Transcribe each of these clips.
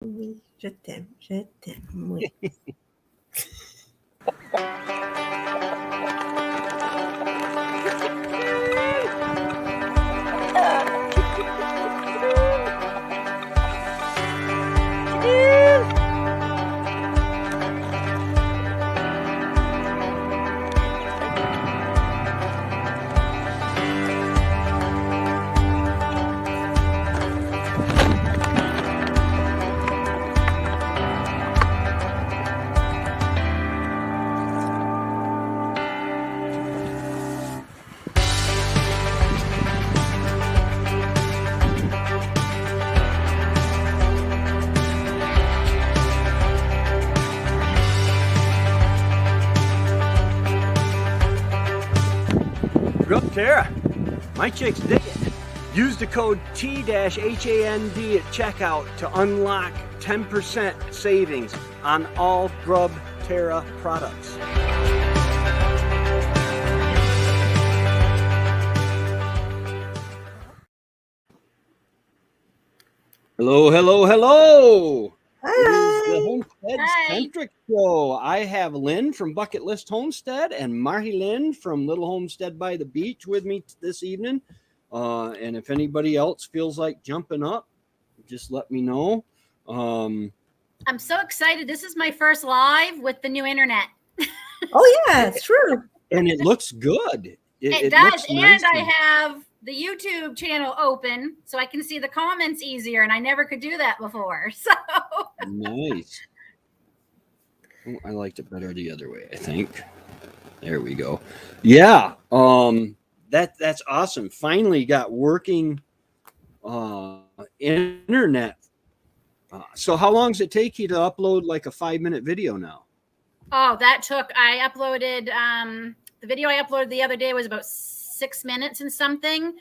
Oui, je t'aime, oui. Up, Tara. My chicks dig it. Use the code T-HAND at checkout to unlock 10% savings on all Grub Terra products. Hello, hello, hello. Hi. It is the Homestead Hi. Centric show. I have Lynn from Bucket List Homestead and Marty Lynn from Little Homestead by the Beach with me this evening. And if anybody else feels like jumping up, just let me know. I'm so excited. This is my first live with the new internet. Oh yeah, it's true. And it looks good. It does. Looks And nice. I have the YouTube channel open so I can see the comments easier. And I never could do that before. So Nice. Oh, I liked it better the other way, I think. There we go. Yeah. That's awesome. Finally got working internet. So how long does it take you to upload like a 5-minute video now? I uploaded the video I uploaded the other day was about 6 minutes and something.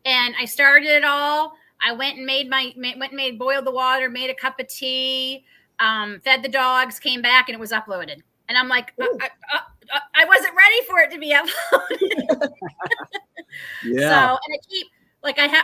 And I started it all. I went and boiled the water, made a cup of tea, fed the dogs, came back, and it was uploaded. And I'm like, I wasn't ready for it to be uploaded. Yeah. So, and I keep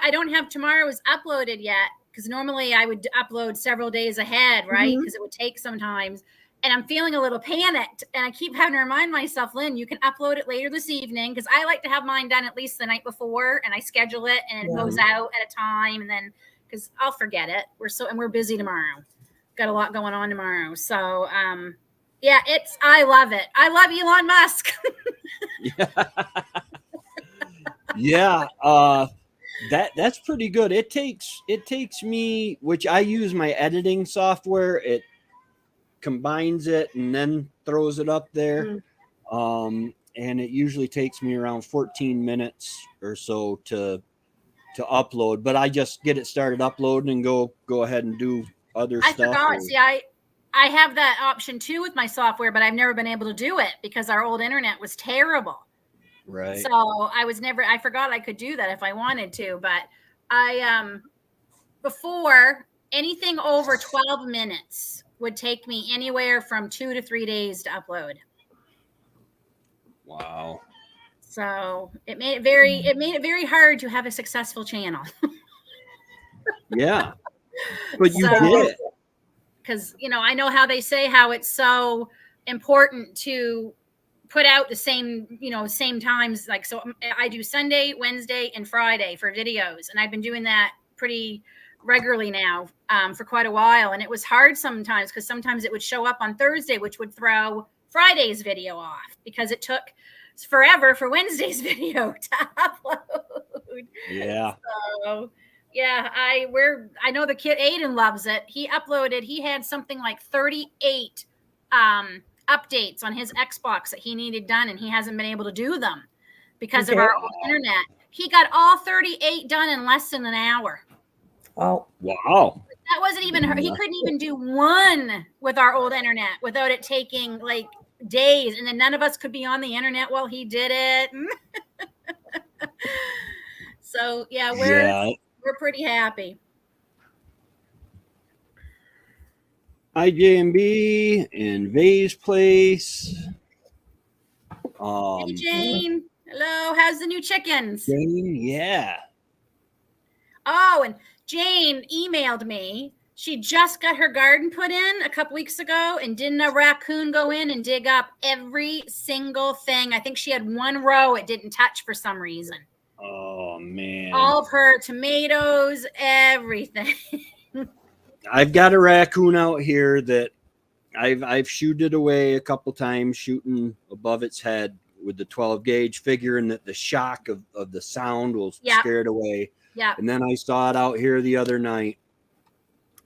I don't have tomorrow's uploaded yet because normally I would upload several days ahead, right? Because it would take sometimes. And I'm feeling a little panicked, and I keep having to remind myself, Lynn, you can upload it later this evening because I like to have mine done at least the night before, and I schedule it, and it goes out at a time, and then because I'll forget it. We're busy tomorrow. Got a lot going on tomorrow, so yeah, I love it. I love Elon Musk. Yeah. That's pretty good. It takes me, which I use my editing software. It combines it and then throws it up there. And it usually takes me around 14 minutes or so to upload, but I just get it started uploading and go ahead and do other stuff. I forgot. See, I have that option too with my software, but I've never been able to do it because our old internet was terrible. Right. So I forgot I could do that if I wanted to, but before anything over 12 minutes would take me anywhere from 2 to 3 days to upload. Wow. So it made it very hard to have a successful channel. Yeah. But you did it. Because, I know how they say how it's so important to put out the same times. Like, so I do Sunday, Wednesday, and Friday for videos. And I've been doing that pretty regularly now for quite a while. And it was hard sometimes because sometimes it would show up on Thursday, which would throw Friday's video off because it took forever for Wednesday's video to upload. Yeah. So yeah, I know the kid Aiden loves it. He had something like 38 updates on his Xbox that he needed done, and he hasn't been able to do them because of our old internet. He got all 38 done in less than an hour. Oh, wow. That wasn't even he couldn't even do one with our old internet without it taking like days, and then none of us could be on the internet while he did it. So yeah, we're pretty happy. IJMB and Vay's place. Hey Jane, hello. How's the new chickens? Jane, yeah. Oh, and Jane emailed me. She just got her garden put in a couple weeks ago, and didn't a raccoon go in and dig up every single thing? I think she had one row it didn't touch for some reason. Oh man. All of her tomatoes, everything. I've got a raccoon out here that I've shooted away a couple times, shooting above its head with the 12 gauge, figuring that the shock of the sound will scare it away. Yeah. And then I saw it out here the other night,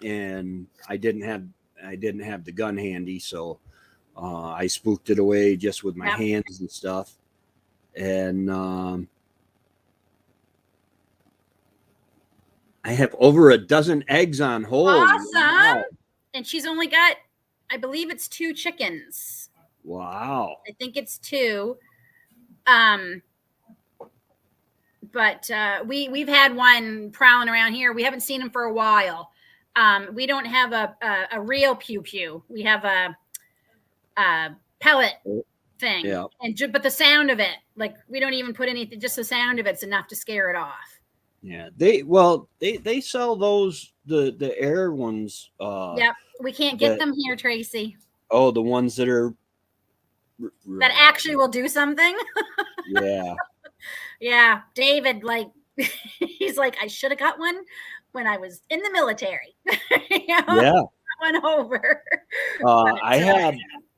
and I didn't have the gun handy, so I spooked it away just with my hands and stuff. And I have over a dozen eggs on hold. Awesome. Wow. And she's only got, I believe it's 2 chickens. Wow. I think it's 2. But we've had one prowling around here. We haven't seen him for a while. We don't have a real pew pew. We have a pellet thing. Yeah. But the sound of it, like, we don't even put anything, just the sound of it's enough to scare it off. Yeah, they sell those the air ones. Yep, we can't get them here, Tracy. Oh, the ones that are that actually will do something. Yeah. Yeah, David, like, he's like, I should have got one when I was in the military. You know? Yeah, went over. I had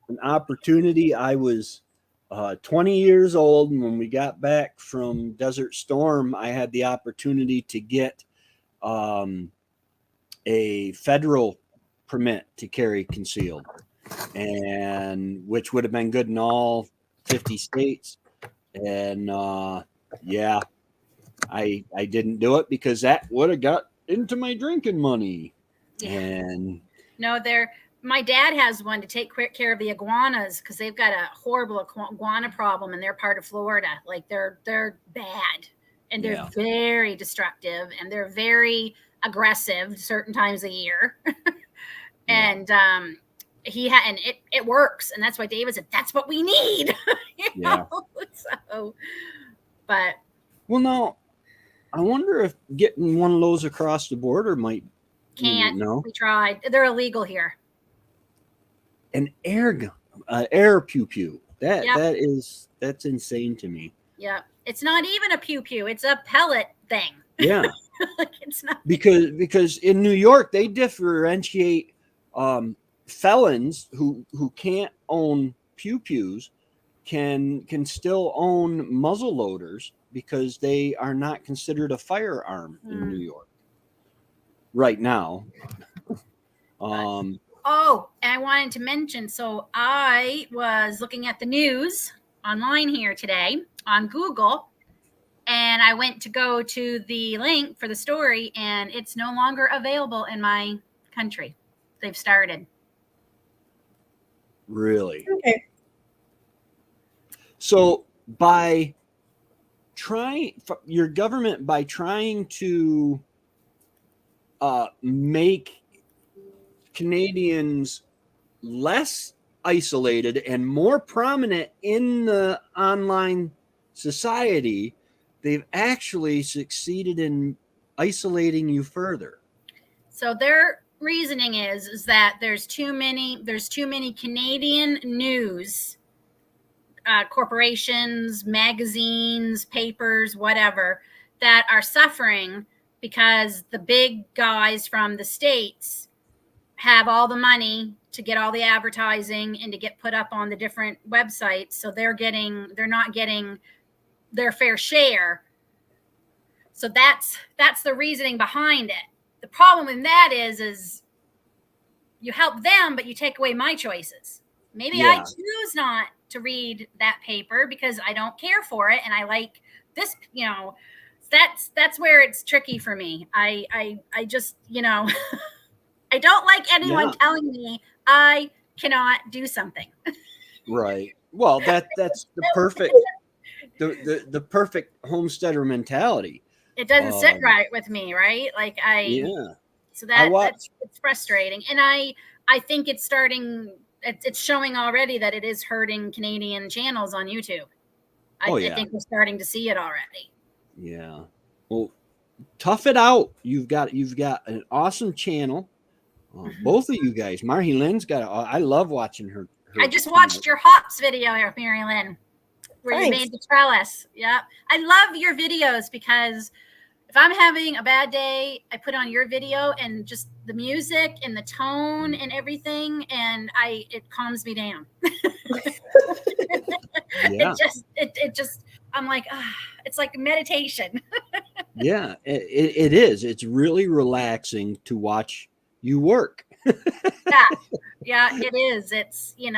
an opportunity. I was 20 years old, and when we got back from Desert Storm, I had the opportunity to get a federal permit to carry concealed, and which would have been good in all 50 states. And yeah, I didn't do it because that would have got into my drinking money. Yeah. And no, my dad has one to take care of the iguanas because they've got a horrible iguana problem in their part of Florida. Like, they're bad, and they're very destructive, and they're very aggressive certain times of year. And it works, and that's why David said that's what we need. You know? So, but well, I wonder if getting one of those across the border might. Can't. No, we tried. They're illegal here. An air gun, air pew pew. That's insane to me. Yeah, it's not even a pew pew. It's a pellet thing. Yeah, like, it's not because in New York they differentiate felons who can't own pew pews can still own muzzle loaders because they are not considered a firearm in New York right now. Oh, and I wanted to mention, so I was looking at the news online here today on Google, and I went to go to the link for the story, and it's no longer available in my country. They've started. Really? Okay. So by trying to make Canadians less isolated and more prominent in the online society, they've actually succeeded in isolating you further. So their reasoning is that there's too many Canadian news corporations, magazines, papers, whatever, that are suffering because the big guys from the States have all the money to get all the advertising and to get put up on the different websites. So they're not getting their fair share. So that's the reasoning behind it. The problem in that is you help them, but you take away my choices. Maybe I choose not to read that paper because I don't care for it. And I like this, that's where it's tricky for me. I just, I don't like anyone telling me I cannot do something. Right. Well, that's the perfect, the perfect homesteader mentality. It doesn't sit right with me, right? Like so that's it's frustrating. And I think it's showing already that it is hurting Canadian channels on YouTube. I think we're starting to see it already. Yeah. Well, tough it out. You've got an awesome channel. Both of you guys. Marhy Lynn's got. I love watching her. I just watched your hops video here, Mary Lynn, where you made the trellis. Yeah, I love your videos because if I'm having a bad day, I put on your video and just the music and the tone and everything, and it calms me down. Yeah. It just I'm like, it's like meditation. Yeah, it is. It's really relaxing to watch you work. Yeah, it is. It's, and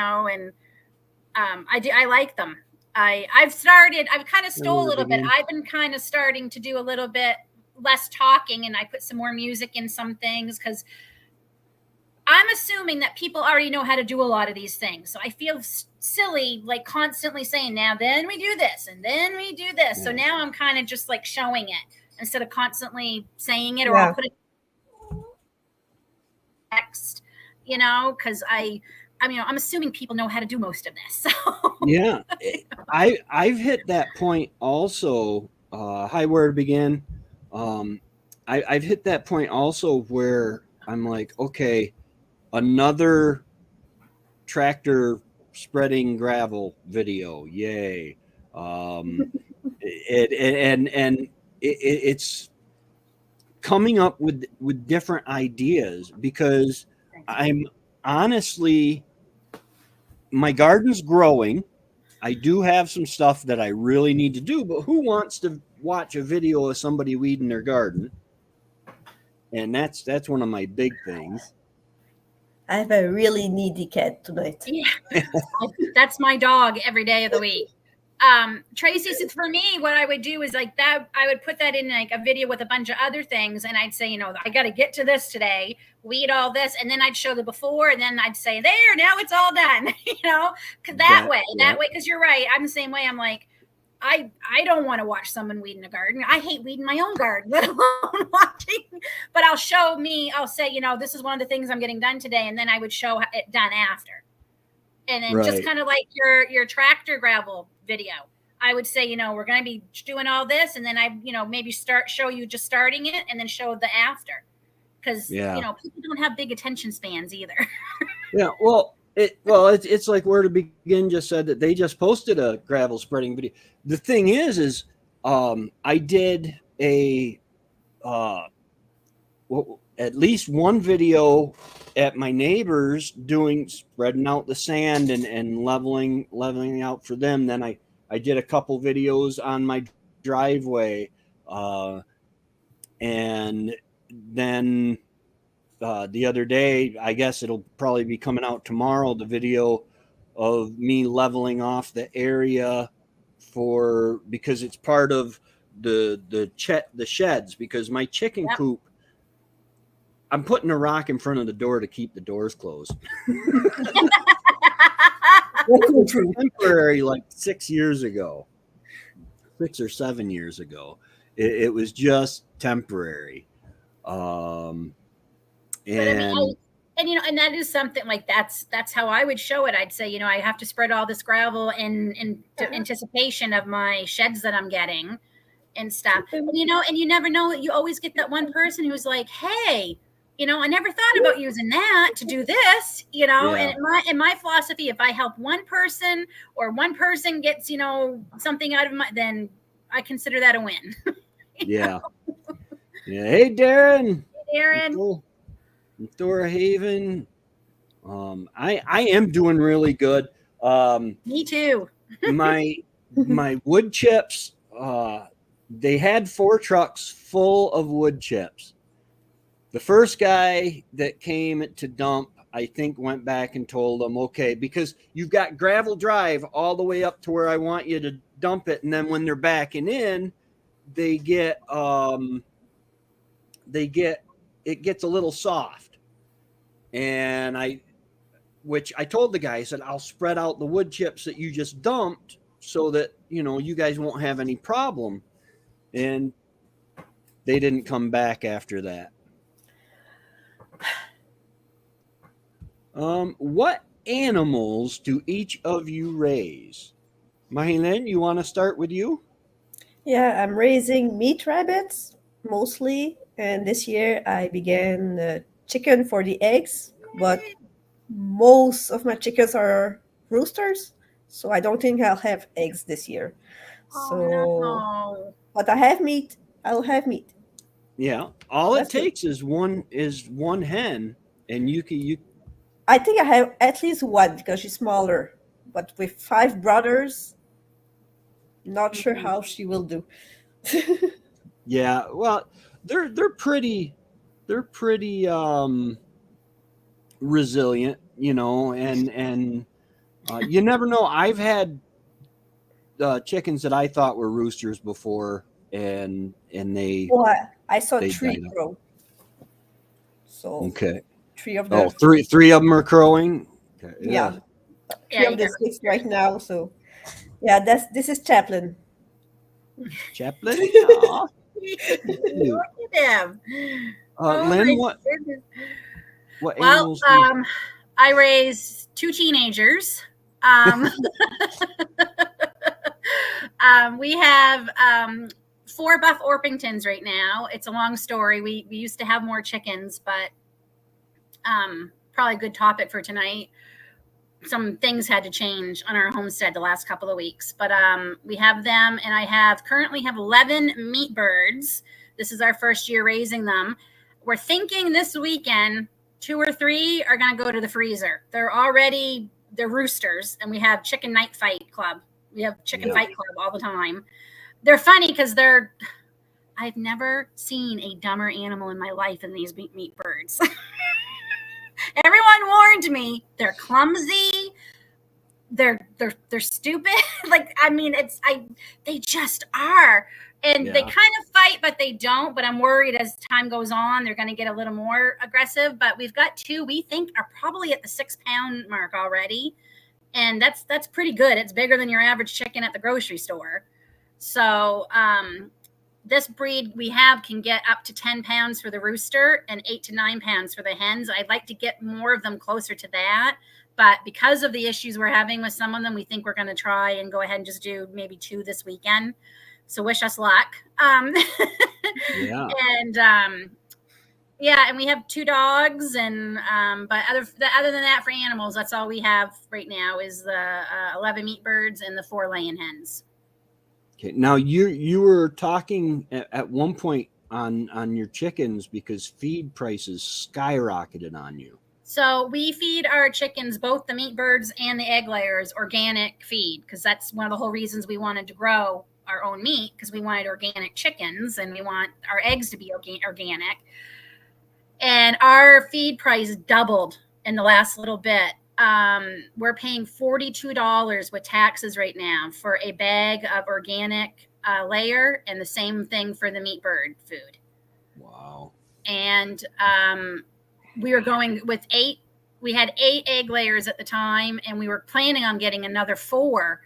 I like them. I've kind of stole a little bit. I've been kind of starting to do a little bit less talking, and I put some more music in some things because I'm assuming that people already know how to do a lot of these things. So I feel silly, like constantly saying, now then we do this and then we do this. Yeah. So now I'm kind of just like showing it instead of constantly saying it, or I'll put it text, because I'm assuming people know how to do most of this. So. Yeah, I've hit that point also. Hi, where to begin? I've hit that point also where I'm like, okay, another tractor spreading gravel video, yay! It's coming up with different ideas because I'm honestly, my garden's growing. I do have some stuff that I really need to do, but who wants to watch a video of somebody weeding their garden? And that's one of my big things. I have a really needy cat tonight. Yeah, that's my dog every day of the week. Tracy said, for me, what I would do is like that. I would put that in like a video with a bunch of other things, and I'd say, I got to get to this today, weed all this, and then I'd show the before, and then I'd say, there, now it's all done. That way, because you're right. I'm the same way. I'm like, I don't want to watch someone weeding a garden. I hate weeding my own garden, let alone watching. But I'll say, this is one of the things I'm getting done today, and then I would show it done after. And then just kind of like your tractor gravel video, I would say, we're going to be doing all this, and then I, maybe show you just starting it, and then show the after, because people don't have big attention spans either. Yeah, well. It's like Where to Begin just said that they just posted a gravel spreading video. The thing is I did at least one video at my neighbors spreading out the sand and leveling out for them. Then I did a couple videos on my driveway, and then the other day, I guess it'll probably be coming out tomorrow, the video of me leveling off the area because it's part of the sheds, because my chicken coop, I'm putting a rock in front of the door to keep the doors closed. Temporary, like 6 years ago, 6 or 7 years ago, it was just temporary. And that is something like that's how I would show it. I'd say, I have to spread all this gravel in anticipation of my sheds that I'm getting and stuff. And you never know, you always get that one person who's like, hey, I never thought about using that to do this, and in my philosophy, if I help one person or one person gets, something out of then I consider that a win. Yeah. Hey, Darren. Darren. Thora Haven. I am doing really good. Me too. my wood chips, they had 4 trucks full of wood chips. The first guy that came to dump, I think, went back and told them, okay, because you've got gravel drive all the way up to where I want you to dump it, and then when they're backing in, it gets a little soft. And I told the guy, I said, I'll spread out the wood chips that you just dumped so that, you guys won't have any problem. And they didn't come back after that. What animals do each of you raise? Marilyn, you want to start with you? Yeah, I'm raising meat rabbits mostly. And this year I began chicken for the eggs, but most of my chickens are roosters, so I don't think I'll have eggs this year. Oh So, no. but I have meat. I'll have meat. Yeah, all it That's good. takes is one hen, and you I think I have at least one because she's smaller. But with five brothers, not sure how she will do. yeah. Well, they're pretty resilient, and you never know. I've had chickens that I thought were roosters before, and they Well, I saw they three died up. grow. So Okay. three of Oh, the three of them are crowing. Okay. Yeah. yeah, Yeah, three you of the got six roosters. right now. So yeah, this is Chaplin. Chaplain. Aw, cute. Look at them. Oh Lynn, my what goodness. what Well, animals do you? I raised two teenagers. Um, we have four Buff Orpingtons right now. It's a long story. We used to have more chickens, but probably a good topic for tonight. Some things had to change on our homestead the last couple of weeks, but we have them, and I currently have 11 meat birds. This is our first year raising them. We're thinking this weekend 2 or 3 are going to go to the freezer. They're roosters, and we have chicken night fight club. We have chicken fight club all the time. They're funny because I've never seen a dumber animal in my life than these meat birds. Everyone warned me they're clumsy, they're stupid. Like, I mean, they just are. And they kind of fight, but they don't. But I'm worried as time goes on, they're going to get a little more aggressive. But we've got two we think are probably at the 6-pound mark already. And that's pretty good. It's bigger than your average chicken at the grocery store. So this breed we have can get up to 10 pounds for the rooster and 8 to 9 pounds for the hens. I'd like to get more of them closer to that. But because of the issues we're having with some of them, we think we're going to try and go ahead and just do maybe 2 this weekend. So wish us luck. Yeah. And yeah, and we have 2 dogs, and but other than that, for animals, that's all we have right now is the 11 meat birds and the 4 laying hens. Okay. Now you were talking at one point on your chickens because feed prices skyrocketed on you. So we feed our chickens, both the meat birds and the egg layers, organic feed, because that's one of the whole reasons we wanted to grow our own meat, because we wanted organic chickens and we want our eggs to be organic. And our feed price doubled in the last little bit. We're paying $42 with taxes right now for a bag of organic layer, and the same thing for the meat bird food. Wow. And we were going with 8. We had 8 egg layers at the time, and we were planning on getting another 4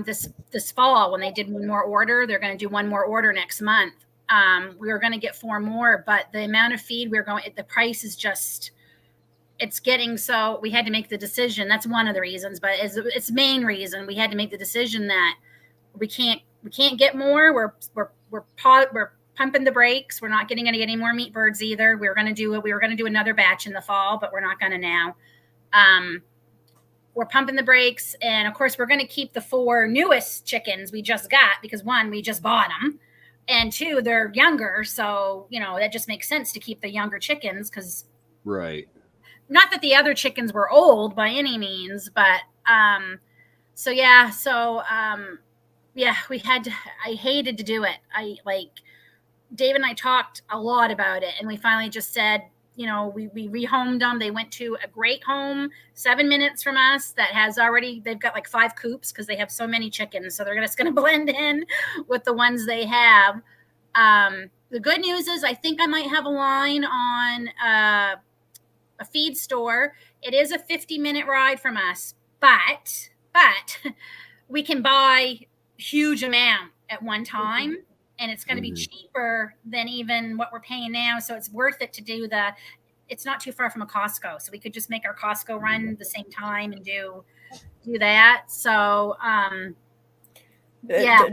this fall when they did one more order. They're going to do one more order next month. We were going to get 4 more, but the amount of feed the price is just, it's getting, so we had to make the decision. That's one of the reasons, but it's the main reason we had to make the decision that we can't get more. We're pumping the brakes. We're not getting any more meat birds either. We were going to do another batch in the fall, but we're not going to now. We're pumping the brakes, and of course we're going to keep the 4 newest chickens we just got, because 1, we just bought them, and 2, they're younger, so that just makes sense to keep the younger chickens, because right. Not that the other chickens were old by any means, but yeah, I hated to do it. Dave and I talked a lot about it, and we finally just said, we rehomed them. They went to a great home 7 minutes from us they've got like 5 coops because they have so many chickens. So they're just going to blend in with the ones they have. The good news is I think I might have a line on a feed store. It is a 50-minute ride from us, but we can buy huge amount at one time. And it's going to be cheaper than even what we're paying now. So it's worth it to do it's not too far from a Costco. So we could just make our Costco run at the same time and do that. So, yeah.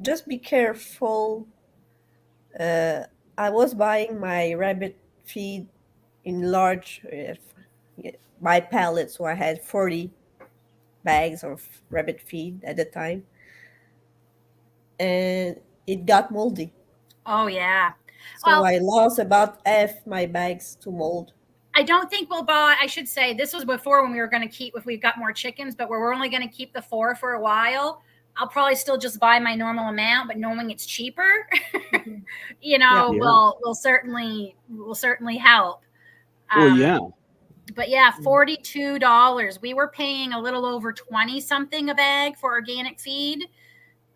Just be careful. I was buying my rabbit feed in large by pallet. So I had 40 bags of rabbit feed at the time, and it got moldy. Oh yeah. So Well, I lost about half my bags to mold. I don't think we'll buy. I should say this was before when we were going to keep if we've got more chickens, but we're only going to keep the 4 for a while. I'll probably still just buy my normal amount, but knowing it's cheaper, you know, Yeah. will certainly help. Well, yeah. But yeah, $42. We were paying a little over 20 something a bag for organic feed.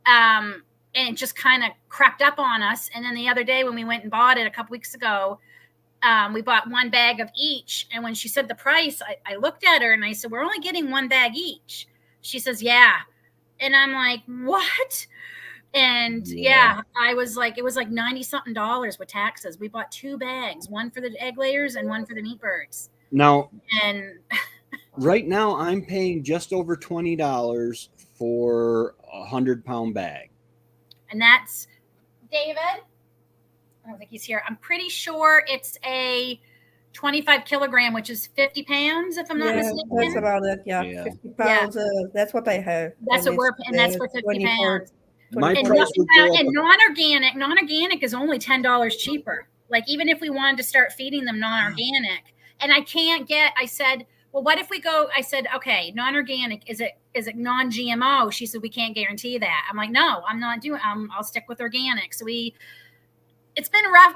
And it just kind of crept up on us. And then the other day when we went and bought it a couple weeks ago, we bought 1 bag of each. And when she said the price, I looked at her and I said, we're only getting 1 bag each. She says, yeah. And I'm like, what? And yeah, I was like, it was like 90 something dollars with taxes. We bought 2 bags, one for the egg layers and one for the meat birds. Now, and right now I'm paying just over $20 for a 100-pound bag. And that's David. I don't think he's here. I'm pretty sure it's a 25 kilogram, which is 50 pounds, if I'm not mistaken. That's about it. Yeah, 50 pounds. Yeah. That's what I have. That's what we're, and that's for 50 pounds. My and price would go up. And non-organic is only $10 cheaper. Like even if we wanted to start feeding them non-organic, and I said, well, what if we go? I said, okay, non-organic, is it non-GMO? She said, we can't guarantee that. I'm like, no, I'm not doing. I'll stick with organic. So it's been a rough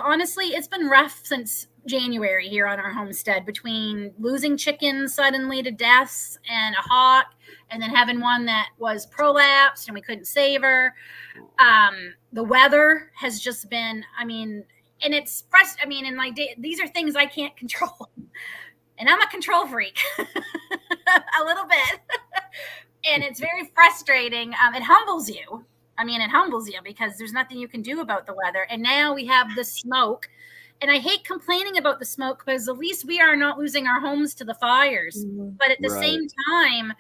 honestly, it's been rough since January here on our homestead, between losing chickens suddenly to deaths and a hawk, and then having one that was prolapsed and we couldn't save her. The weather has just been, and it's frustrating. And like, these are things I can't control. And I'm a control freak a little bit. And it's very frustrating. It humbles you. It humbles you because there's nothing you can do about the weather. And now we have the smoke. And I hate complaining about the smoke because at least we are not losing our homes to the fires. Mm-hmm. But at the same time,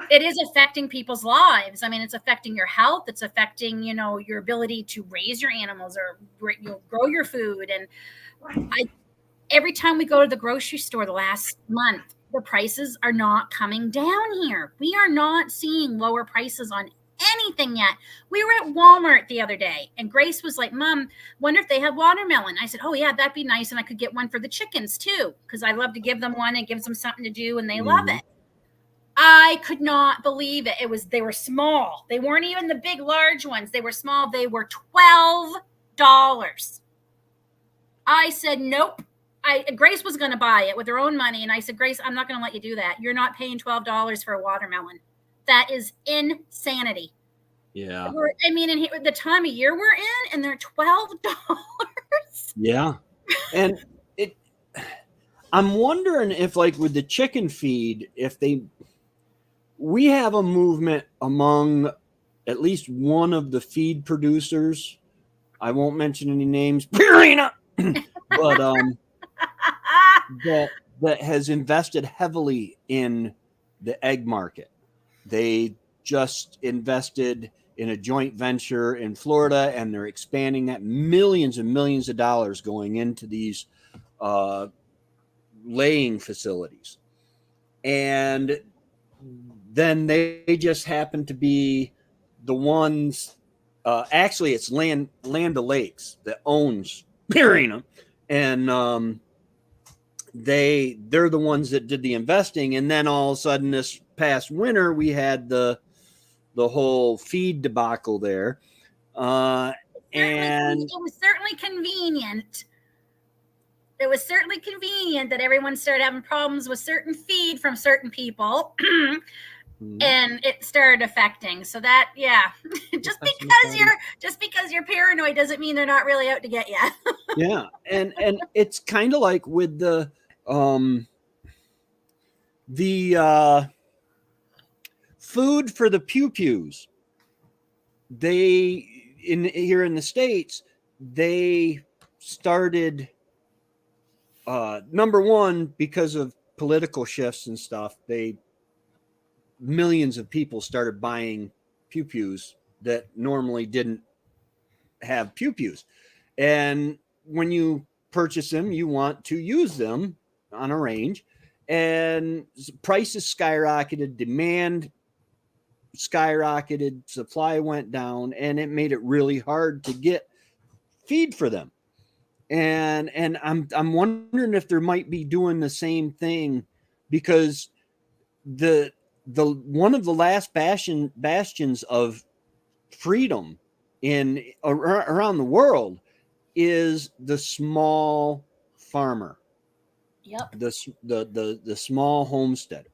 it is affecting people's lives. It's affecting your health. It's affecting, your ability to raise your animals or grow your food. And every time we go to the grocery store the last month, the prices are not coming down here. We are not seeing lower prices on anything yet. We were at Walmart the other day and Grace was like, Mom, wonder if they have watermelon. I said, oh yeah, that'd be nice. And I could get one for the chickens too, because I love to give them one. It gives them something to do and they love it. I could not believe it. They were small. They weren't even the big, large ones. They were small. They were $12. I said, nope. Grace was going to buy it with her own money. And I said, Grace, I'm not going to let you do that. You're not paying $12 for a watermelon. That is insanity. Yeah. And the time of year we're in, and they're $12. Yeah. And I'm wondering if, like with the chicken feed, we have a movement among at least one of the feed producers. I won't mention any names, Purina, but that has invested heavily in the egg market. They just invested in a joint venture in Florida, and they're expanding that, millions and millions of dollars going into these laying facilities. And then they just happen to be the ones, actually it's Land O'Lakes that owns Purina, and they're the ones that did the investing. And then all of a sudden this past winter we had the whole feed debacle there, and it was certainly convenient. It was certainly convenient that everyone started having problems with certain feed from certain people. And it started affecting. So that, yeah, just because you're paranoid doesn't mean they're not really out to get you. Yeah. And it's kind of like with the food for the pew-pews. Here in the States, they started, number one, because of political shifts and stuff, millions of people started buying pew-pews that normally didn't have pew-pews. And when you purchase them, you want to use them on a range, and prices skyrocketed, demand skyrocketed, supply went down, and it made it really hard to get feed for them. And I'm wondering if there might be doing the same thing, because the one of the last bastions of freedom in around the world is the small farmer. Yep. The small homesteader.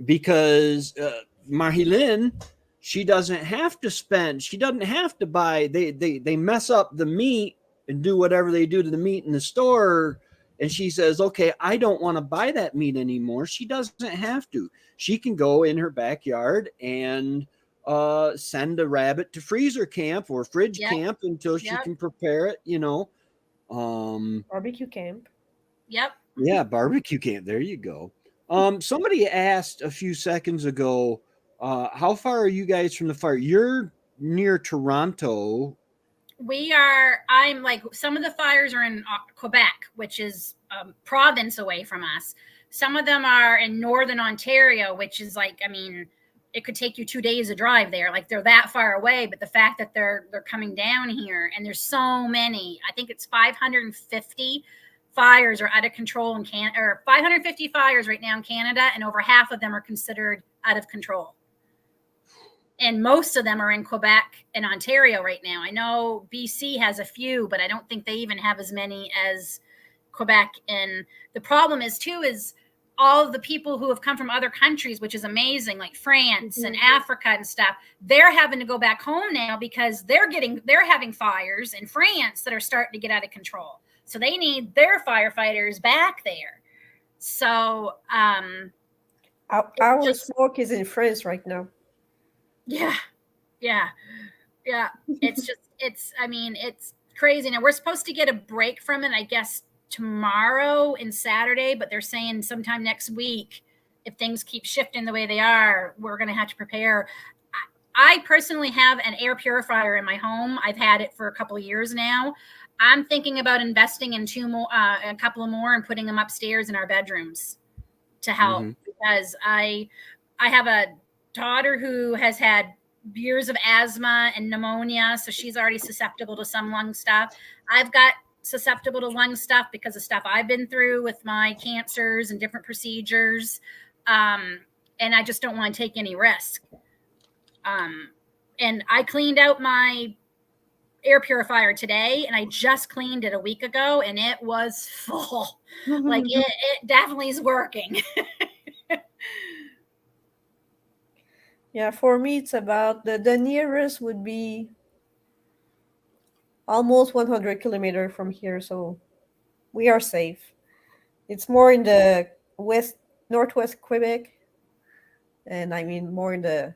Because Marilyn, she doesn't have to buy, they mess up the meat and do whatever they do to the meat in the store, and she says, okay, I don't want to buy that meat anymore. She doesn't have to. She can go in her backyard and send a rabbit to freezer camp or fridge camp until she can prepare it, Barbecue camp. Yep. Yeah, barbecue camp. There you go. Somebody asked a few seconds ago, how far are you guys from the fire? You're near Toronto. I'm like, some of the fires are in Quebec, which is a province away from us. Some of them are in northern Ontario, which is like, I mean, it could take you 2 days to drive there. Like, they're that far away, but the fact that they're coming down here, and there's so many, I think it's 550 fires are out of control in Canada, or 550 fires right now in Canada, and over half of them are considered out of control. And most of them are in Quebec and Ontario right now. I know BC has a few, but I don't think they even have as many as Quebec. And the problem is too, is all of the people who have come from other countries, which is amazing, like France and Africa and stuff, they're having to go back home now because they're having fires in France that are starting to get out of control. So they need their firefighters back there. So our smoke is in France right now. Yeah. It's crazy. Now, we're supposed to get a break from it, I guess, tomorrow and Saturday, but they're saying sometime next week, if things keep shifting the way they are, we're going to have to prepare. I personally have an air purifier in my home. I've had it for a couple of years now. I'm thinking about investing in a couple of more and putting them upstairs in our bedrooms to help, because I have a daughter who has had years of asthma and pneumonia, so she's already susceptible to some lung stuff. I've got susceptible to lung stuff because of stuff I've been through with my cancers and different procedures, and I just don't want to take any risk. And I cleaned out my air purifier today, and I just cleaned it a week ago, and it was full. Like, it definitely is working. Yeah, for me, it's about the nearest would be almost 100 kilometers from here, so we are safe. It's more in the northwest Quebec, and I mean more in the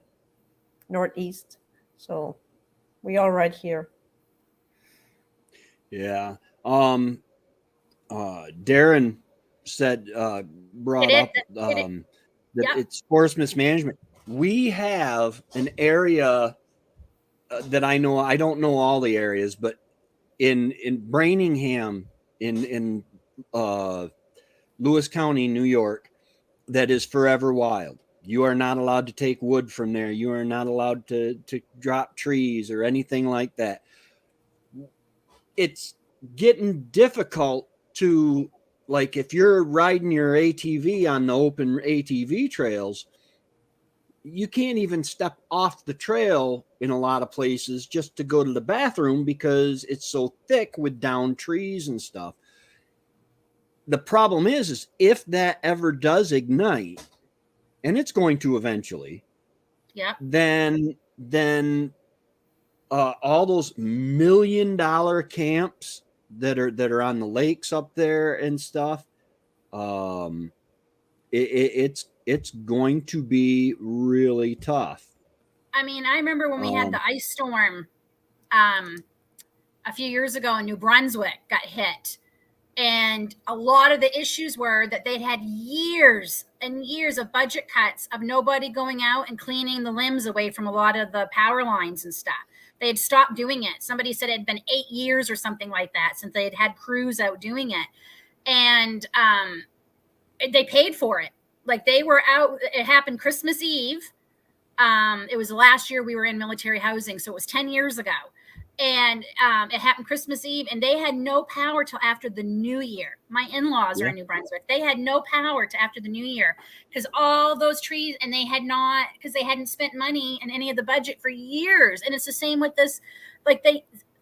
northeast, so we are right here. Yeah. Darren said, brought up that it's forest mismanagement. We have an area that I know. I don't know all the areas, but in Brainingham, in Lewis County, New York, that is forever wild. You are not allowed to take wood from there. You are not allowed to drop trees or anything like that. It's getting difficult to, like, if you're riding your ATV on the open ATV trails, you can't even step off the trail in a lot of places just to go to the bathroom because it's so thick with downed trees and stuff. The problem is if that ever does ignite, and it's going to eventually, then all those $1 million camps that are on the lakes up there and stuff, it's going to be really tough. I mean, I remember when we had the ice storm a few years ago in New Brunswick got hit. And a lot of the issues were that they'd had years and years of budget cuts of nobody going out and cleaning the limbs away from a lot of the power lines and stuff. They had stopped doing it. Somebody said it had been 8 years or something like that since they had crews out doing it. And they paid for it. Like they were out. It happened Christmas Eve. It was the last year we were in military housing. So it was 10 years ago. And it happened Christmas Eve, and they had no power till after the New Year. My in-laws are in New Brunswick. They had no power to after the New Year because all those trees, and they had not, because they hadn't spent money in any of the budget for years. And it's the same with this. Like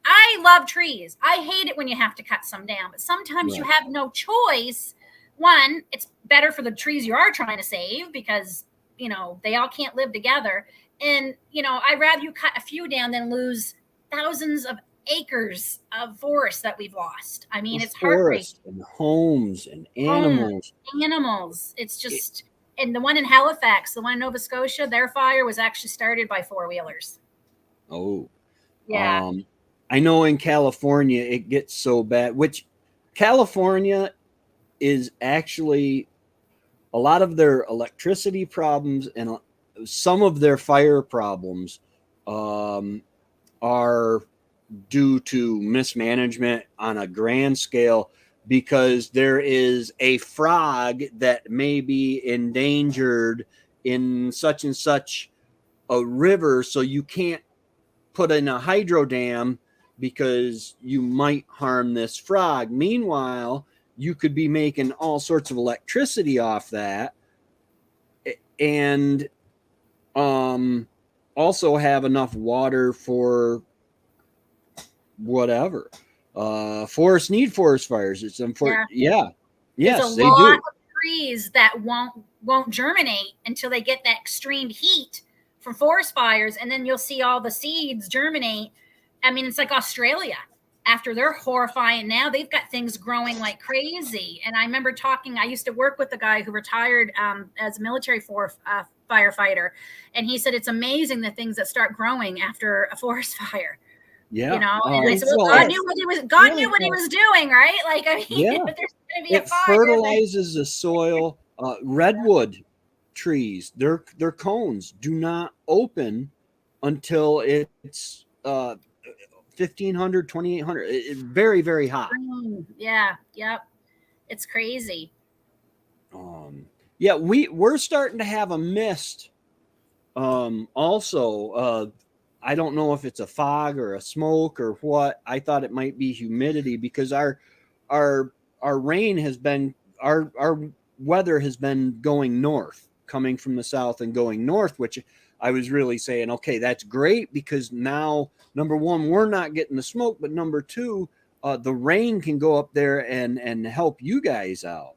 I love trees. I hate it when you have to cut some down, but sometimes you have no choice. One, it's better for the trees you are trying to save because, they all can't live together. And, I'd rather you cut a few down than lose thousands of acres of forest that we've lost. I mean, it's heartbreaking. And homes and animals. It's just, and the one in Halifax, the one in Nova Scotia, their fire was actually started by four-wheelers. Oh. Yeah. I know in California it gets so bad, which California is actually a lot of their electricity problems and some of their fire problems are due to mismanagement on a grand scale, because there is a frog that may be endangered in such and such a river, so you can't put in a hydro dam because you might harm this frog. Meanwhile, you could be making all sorts of electricity off that and also have enough water for whatever. Forests need forest fires. It's unfortunate. Yes, they do. Lot of trees that won't germinate until they get that extreme heat from forest fires, and then you'll see all the seeds germinate. I mean, it's like Australia. After they're horrifying, now they've got things growing like crazy. And I remember I used to work with a guy who retired as a military firefighter, and he said it's amazing the things that start growing after a forest fire. Yeah, and I said, well, God knew what he was doing, right? Like, I mean, there's going to be a fire. It fertilizes the soil. Redwood trees, their cones do not open until it's 1,500, 2,800. It's very, very hot. Yeah. Yep. It's crazy. We're starting to have a mist. Also, I don't know if it's a fog or a smoke or what. I thought it might be humidity because our rain has been, our weather has been going north, coming from the south and going north, which I was really saying, okay, that's great because now, number one, we're not getting the smoke, but number two, the rain can go up there and help you guys out.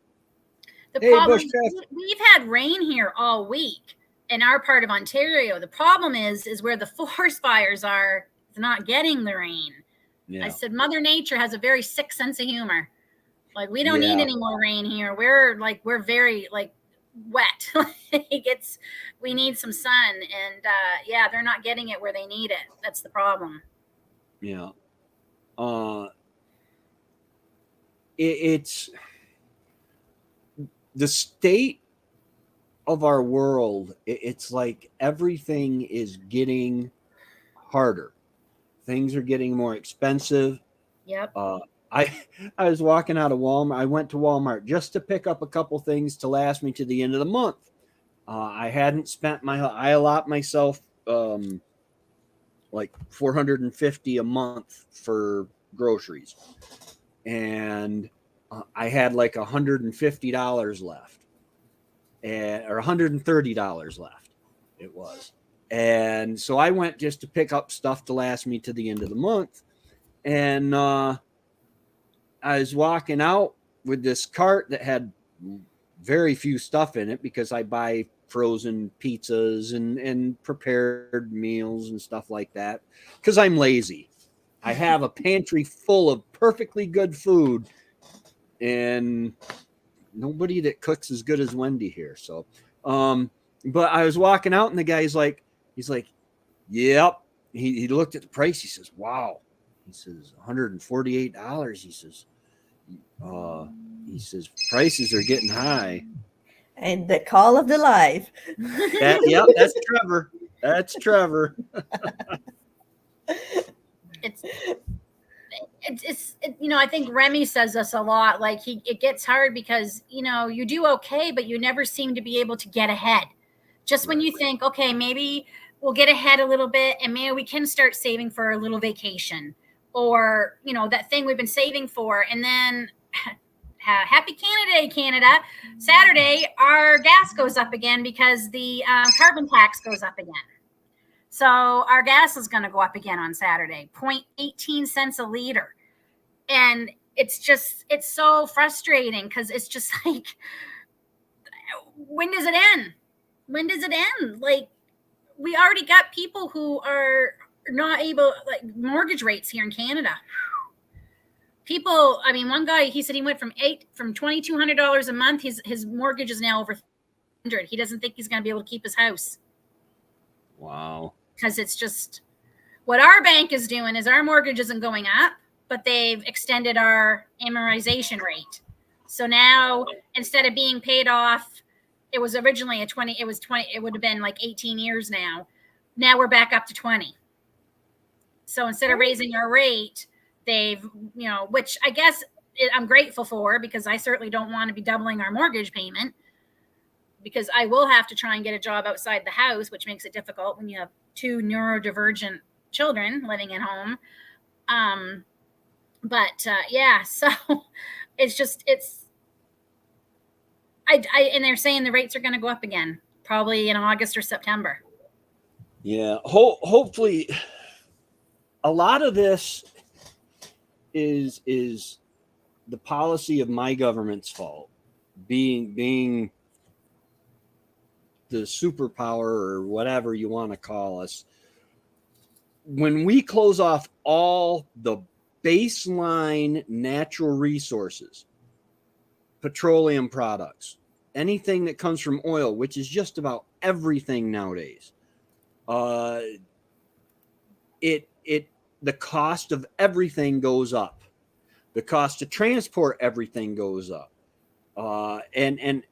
The problem is we've had rain here all week in our part of Ontario. The problem is where the forest fires are, it's not getting the rain. Yeah. I said, Mother Nature has a very sick sense of humor. Like, we don't need any more rain here. We're very wet. We need some sun, and they're not getting it where they need it. That's the problem. Yeah. It's the state of our world. It's like everything is getting harder. Things are getting more expensive. Yep. I was walking out of Walmart. I went to Walmart just to pick up a couple things to last me to the end of the month. I hadn't spent I allot myself like $450 a month for groceries, and I had like $150 left, or $130 left. It was, and so I went just to pick up stuff to last me to the end of the month, and I was walking out with this cart that had very few stuff in it because I buy frozen pizzas and prepared meals and stuff like that because I'm lazy. I have a pantry full of perfectly good food and nobody that cooks as good as Wendy here. So, but I was walking out and the guy's like, yep. He looked at the price. He says, wow. He says, $148. He says, prices are getting high. And the call of the life. That's Trevor. That's Trevor. I think Remy says this a lot. Like it gets hard because, you do okay, but you never seem to be able to get ahead. Just when you think, okay, maybe we'll get ahead a little bit and maybe we can start saving for a little vacation or, that thing we've been saving for. And then happy Canada Day, Canada. Saturday, our gas goes up again because the carbon tax goes up again. So our gas is going to go up again on Saturday, 0.18 cents a liter. And it's so frustrating because it's just like, when does it end? When does it end? Like, we already got people who are not able, like mortgage rates here in Canada. People, one guy, he said he went from $2,200 a month. His mortgage is now over $100. He doesn't think he's going to be able to keep his house. Wow. Because it's just what our bank is doing is our mortgage isn't going up, but they've extended our amortization rate. So now instead of being paid off, it was originally it would have been like 18 years now. Now we're back up to 20. So instead of raising our rate, they've, which I guess I'm grateful for, because I certainly don't want to be doubling our mortgage payment, because I will have to try and get a job outside the house, which makes it difficult when you have 2 neurodivergent children living at home. So and they're saying the rates are going to go up again, probably in August or September. Yeah. Hopefully a lot of this is the policy of my government's fault, being the superpower or whatever you want to call us. When we close off all the baseline natural resources, petroleum products, anything that comes from oil, which is just about everything nowadays, the cost of everything goes up. The cost to transport everything goes up. And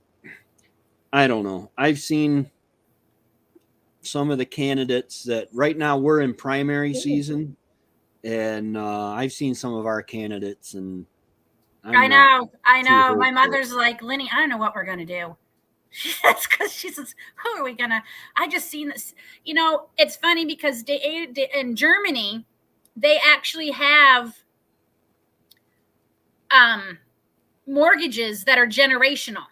I don't know. I've seen some of the candidates that right now we're in primary season, and I've seen some of our candidates, and I know. My mother's like, Lenny, I don't know what we're going to do. That's because she says, who are we going to? I just seen this. It's funny because in Germany, they actually have mortgages that are generational.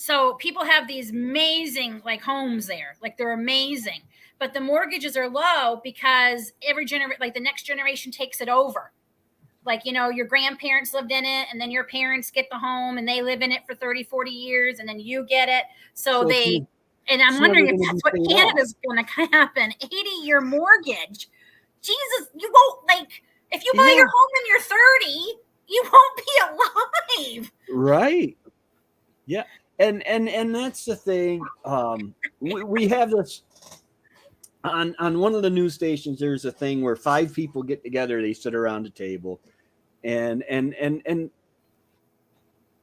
So people have these amazing homes there, they're amazing, but the mortgages are low because the next generation takes it over. Your grandparents lived in it, and then your parents get the home and they live in it for 30, 40 years, and then you get it. And I'm wondering if that's what Canada's going to happen. 80-year mortgage. Jesus, you won't, if you buy your home and you're 30, you won't be alive. Right. Yeah. And that's the thing. We have this on one of the news stations. There's a thing where 5 people get together. They sit around a table, and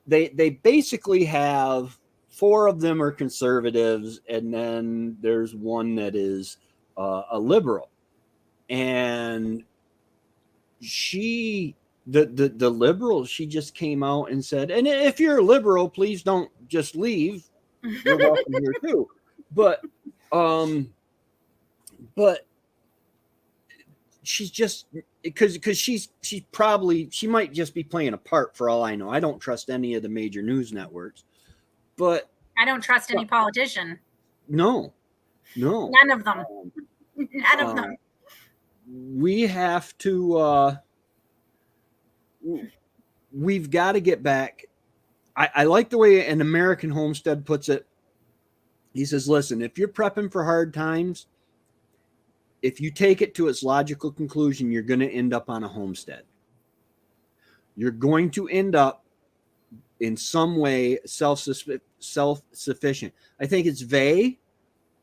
they basically have 4 of them are conservatives, and then there's one that is a liberal. And the liberal, she just came out and said, and if you're a liberal, please don't just leave. You're welcome here too. But she's just because she might just be playing a part for all I know. I don't trust any of the major news networks, but I don't trust any politician. No. None of them. None of them. We have to we've got to get back. I like the way an American Homestead puts it. He says, listen, if you're prepping for hard times, if you take it to its logical conclusion, you're going to end up on a homestead. You're going to end up in some way self-sufficient. I think it's Vay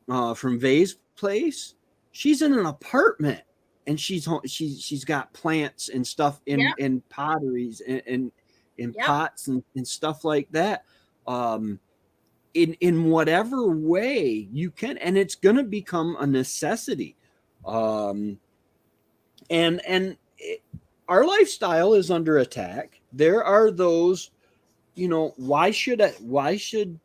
from Vay's place. She's in an apartment, and she's got plants and stuff in potteries and in pots and stuff like that. In whatever way you can, and it's going to become a necessity. And and our lifestyle is under attack. There are those, why should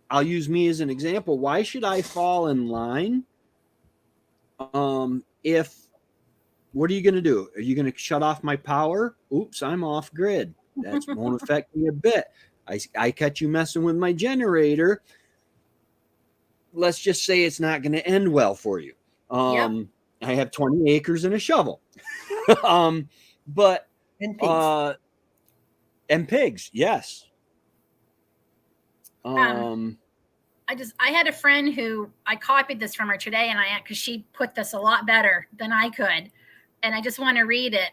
I'll use me as an example. Why should I fall in line? If what are you going to do? Are you going to shut off my power? Oops, I'm off grid. That won't affect me a bit. I catch you messing with my generator. Let's just say it's not going to end well for you. I have 20 acres and a shovel. But And pigs. And pigs, yes. I had a friend who I copied this from her today, and because she put this a lot better than I could, and I just want to read it.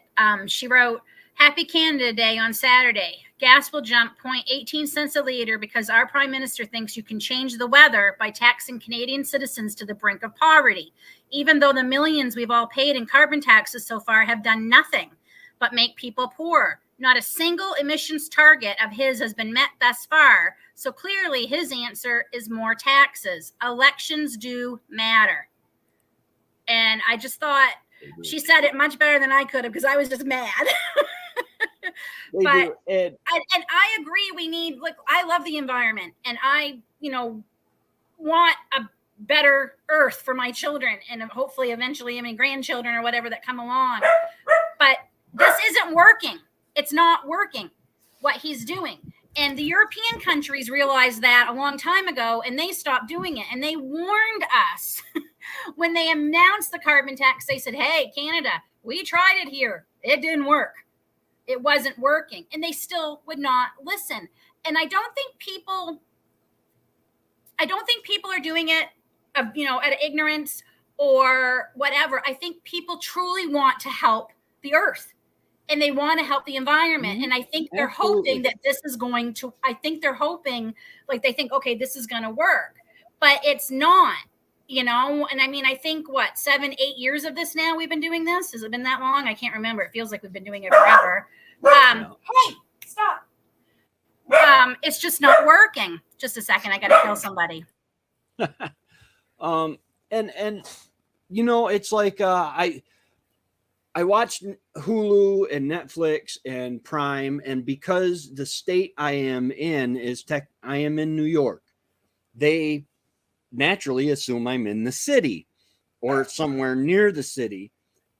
She wrote, "Happy Canada Day on Saturday. Gas will jump 0.18 cents a liter because our prime minister thinks you can change the weather by taxing Canadian citizens to the brink of poverty, even though the millions we've all paid in carbon taxes so far have done nothing but make people poorer. Not a single emissions target of his has been met thus far. So clearly his answer is more taxes. Elections do matter." And I just thought she said it much better than I could have, because I was just mad. But and I agree, we need, like, I love the environment, and I, want a better earth for my children, and hopefully eventually my grandchildren or whatever that come along. But this isn't working. It's not working, what he's doing. And the European countries realized that a long time ago, and they stopped doing it. And they warned us when they announced the carbon tax. They said, hey, Canada, we tried it here. It didn't work. It wasn't working. And they still would not listen. And I don't think people are doing it, out of ignorance or whatever. I think people truly want to help the earth. And they want to help the environment. And I think they're hoping that this is going to, like, they think, okay, this is going to work, but it's not, And I mean, I think 7-8 years of this now we've been doing this. Has it been that long? I can't remember. It feels like we've been doing it forever. Hey, stop. It's just not working. Just a second. I got to kill somebody. It's like, I watched Hulu and Netflix and Prime, and because the state I am in I am in New York, they naturally assume I'm in the city or somewhere near the city.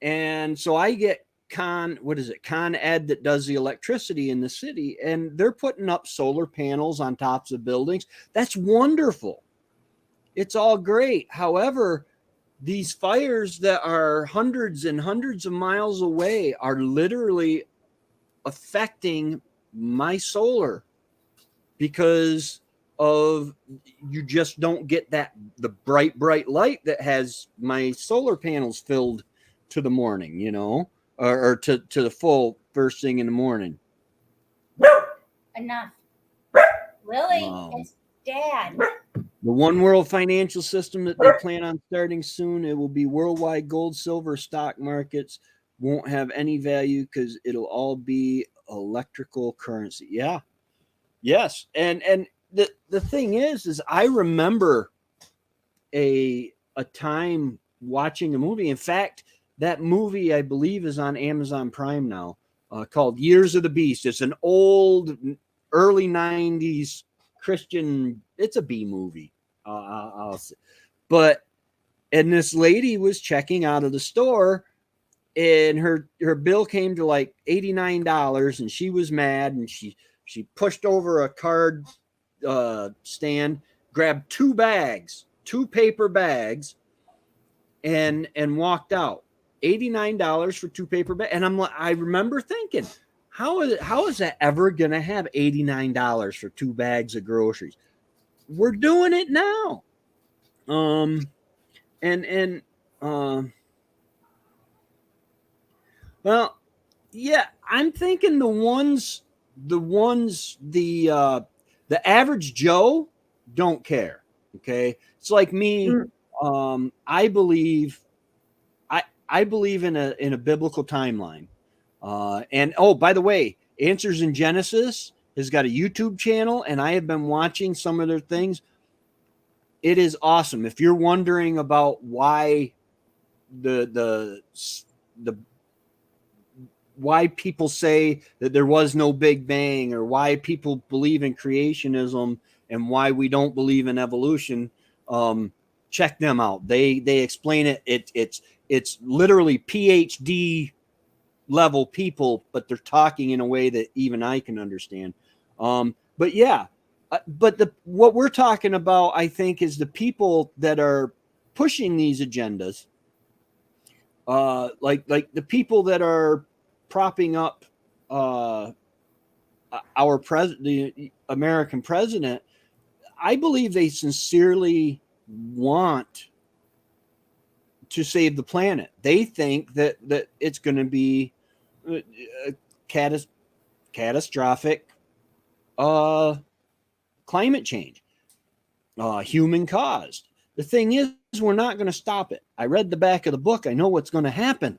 And so I get Con Ed that does the electricity in the city, and they're putting up solar panels on tops of buildings. That's wonderful. It's all great. However, these fires that are hundreds and hundreds of miles away are literally affecting my solar because of you just don't get the bright light that has my solar panels filled to the morning, or to the full first thing in the morning. Enough. Lily, it's Dad. The one world financial system that they plan on starting soon, it will be worldwide gold, silver, stock markets won't have any value because it'll all be electrical currency. Yeah. Yes. And the thing is I remember a time watching a movie. In fact, that movie, I believe, is on Amazon Prime now, called Years of the Beast. It's an old early 90s Christian, it's a B movie. And this lady was checking out of the store, and her bill came to like $89, and she was mad, and she pushed over a card stand, grabbed two paper bags, and walked out. $89 for two paper bags. And I remember thinking, how is that ever gonna have $89 for two bags of groceries? We're doing it now. Well, yeah, I'm thinking the average Joe don't care. Okay. It's like me. I believe in a biblical timeline. And by the way, Answers in Genesis has got a YouTube channel, and I have been watching some of their things. It is awesome. If you're wondering about why the why people say that there was no Big Bang, or why people believe in creationism and why we don't believe in evolution. Check them out. They explain it. It's literally PhD level people, but they're talking in a way that even I can understand. But yeah, but what we're talking about, I think, is the people that are pushing these agendas, like the people that are propping up our the American president. I believe they sincerely want to save the planet. They think that it's going to be a catastrophic climate change, human caused. The thing is, we're not going to stop it. I read the back of the book. I know what's going to happen.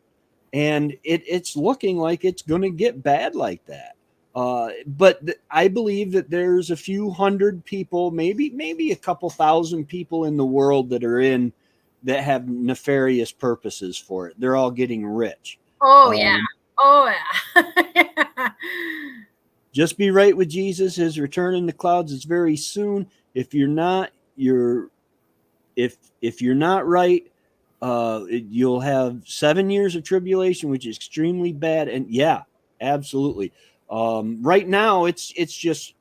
And it's looking like it's going to get bad like that. But I believe that there's a few hundred people, maybe a couple thousand people in the world that have nefarious purposes for it. They're all getting rich. Oh, yeah. Oh, yeah. Just be right with Jesus. His return in the clouds is very soon. If you're not, if you're not right, you'll have 7 years of tribulation, which is extremely bad. And yeah, absolutely. Right now, it's just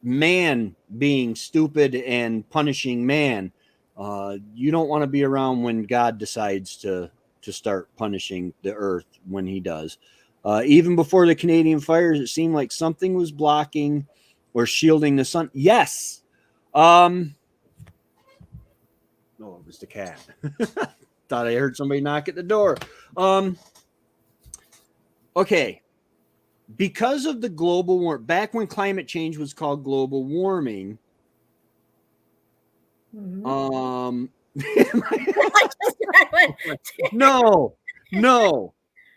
man being stupid and punishing man. You don't want to be around when God decides to start punishing the earth when he does. Even before the Canadian fires, it seemed like something was blocking or shielding the sun. Yes. No, it was the cat. Thought I heard somebody knock at the door. Okay. Because of the global warming, back when climate change was called global warming, no.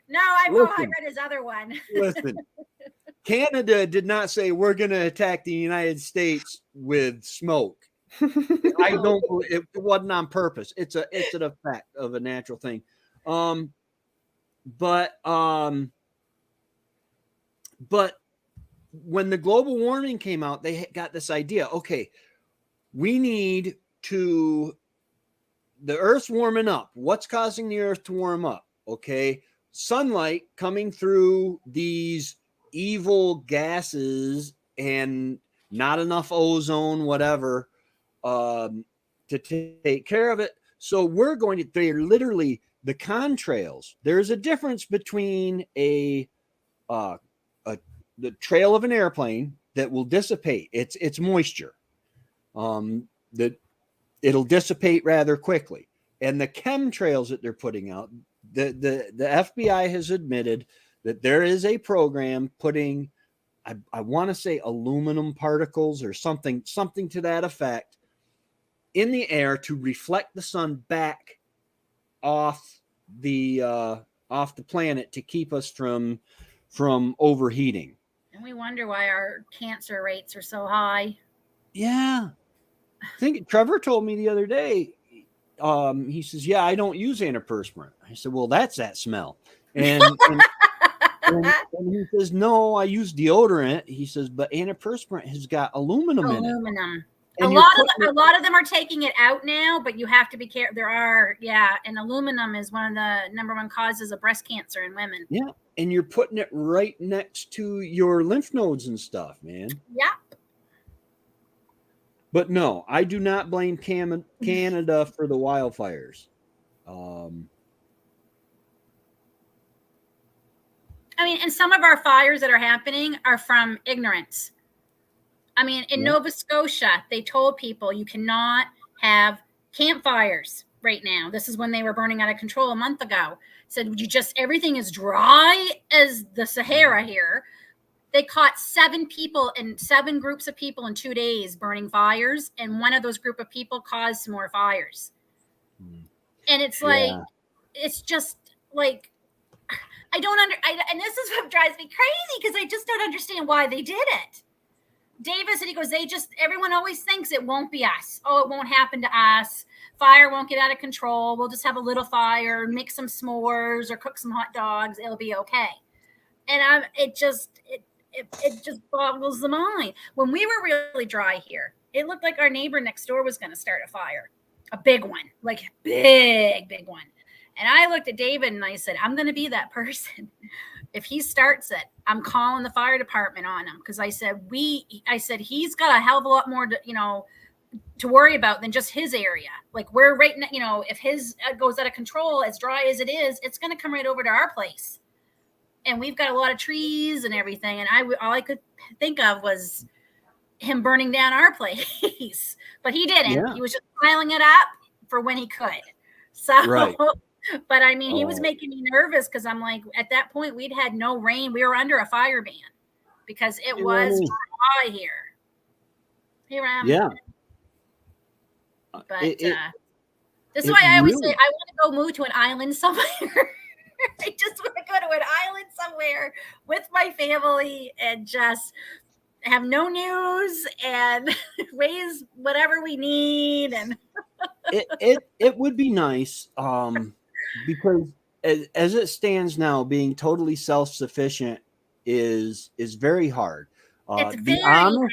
No, I read his other one. Listen, Canada did not say we're going to attack the United States with smoke. I don't. It wasn't on purpose. It's an effect of a natural thing. But when the global warming came out, they got this idea. Okay, we need to. The Earth's warming up. What's causing the Earth to warm up? Okay, sunlight coming through these evil gases and not enough ozone, whatever, to take care of it. So they're literally the contrails. There's a difference between the trail of an airplane that will dissipate. It's moisture. That it'll dissipate rather quickly. And the chemtrails that they're putting out, the FBI has admitted that there is a program putting, I want to say aluminum particles or something to that effect in the air to reflect the sun back off the planet to keep us from overheating. And we wonder why our cancer rates are so high. Yeah. I think Trevor told me the other day, he says, yeah, I don't use antiperspirant. I said, well, that's that smell. And he says, no, I use deodorant. He says, but antiperspirant has got aluminum in it. A lot of them are taking it out now, but you have to be careful. And aluminum is one of the number one causes of breast cancer in women. Yeah, and you're putting it right next to your lymph nodes and stuff, man. Yeah. But no, I do not blame Canada for the wildfires. I mean, and some of our fires that are happening are from ignorance. I mean, in Nova Scotia, they told people you cannot have campfires right now. This is when they were burning out of control a month ago. Said, everything is dry as the Sahara here. They caught 7 groups of people in 2 days burning fires. And one of those group of people caused some more fires. And it's like, it's just like, and this is what drives me crazy because I just don't understand why they did it. Davis, and he goes, everyone always thinks it won't be us. Oh, it won't happen to us. Fire won't get out of control. We'll just have a little fire, make some s'mores or cook some hot dogs. It'll be okay. And it just boggles the mind. When we were really dry here, it looked like our neighbor next door was going to start a fire, a big one, like big one. And I looked at David and I said, I'm going to be that person. If he starts it, I'm calling the fire department on him. Because I said, he's got a hell of a lot more to worry about than just his area. Like we're right now, if his goes out of control, as dry as it is, it's going to come right over to our place. And we've got a lot of trees and everything. And all I could think of was him burning down our place. But he didn't. Yeah. He was just piling it up for when he could. So, right. But I mean, he was making me nervous because I'm like, at that point, we'd had no rain. We were under a fire ban because it was dry here. Here I am. Yeah. But this is why I always say I want to go move to an island somewhere. I just want to go to an island somewhere with my family and just have no news and raise whatever we need. And it would be nice because as it stands now, being totally self-sufficient is very hard. It's very hard.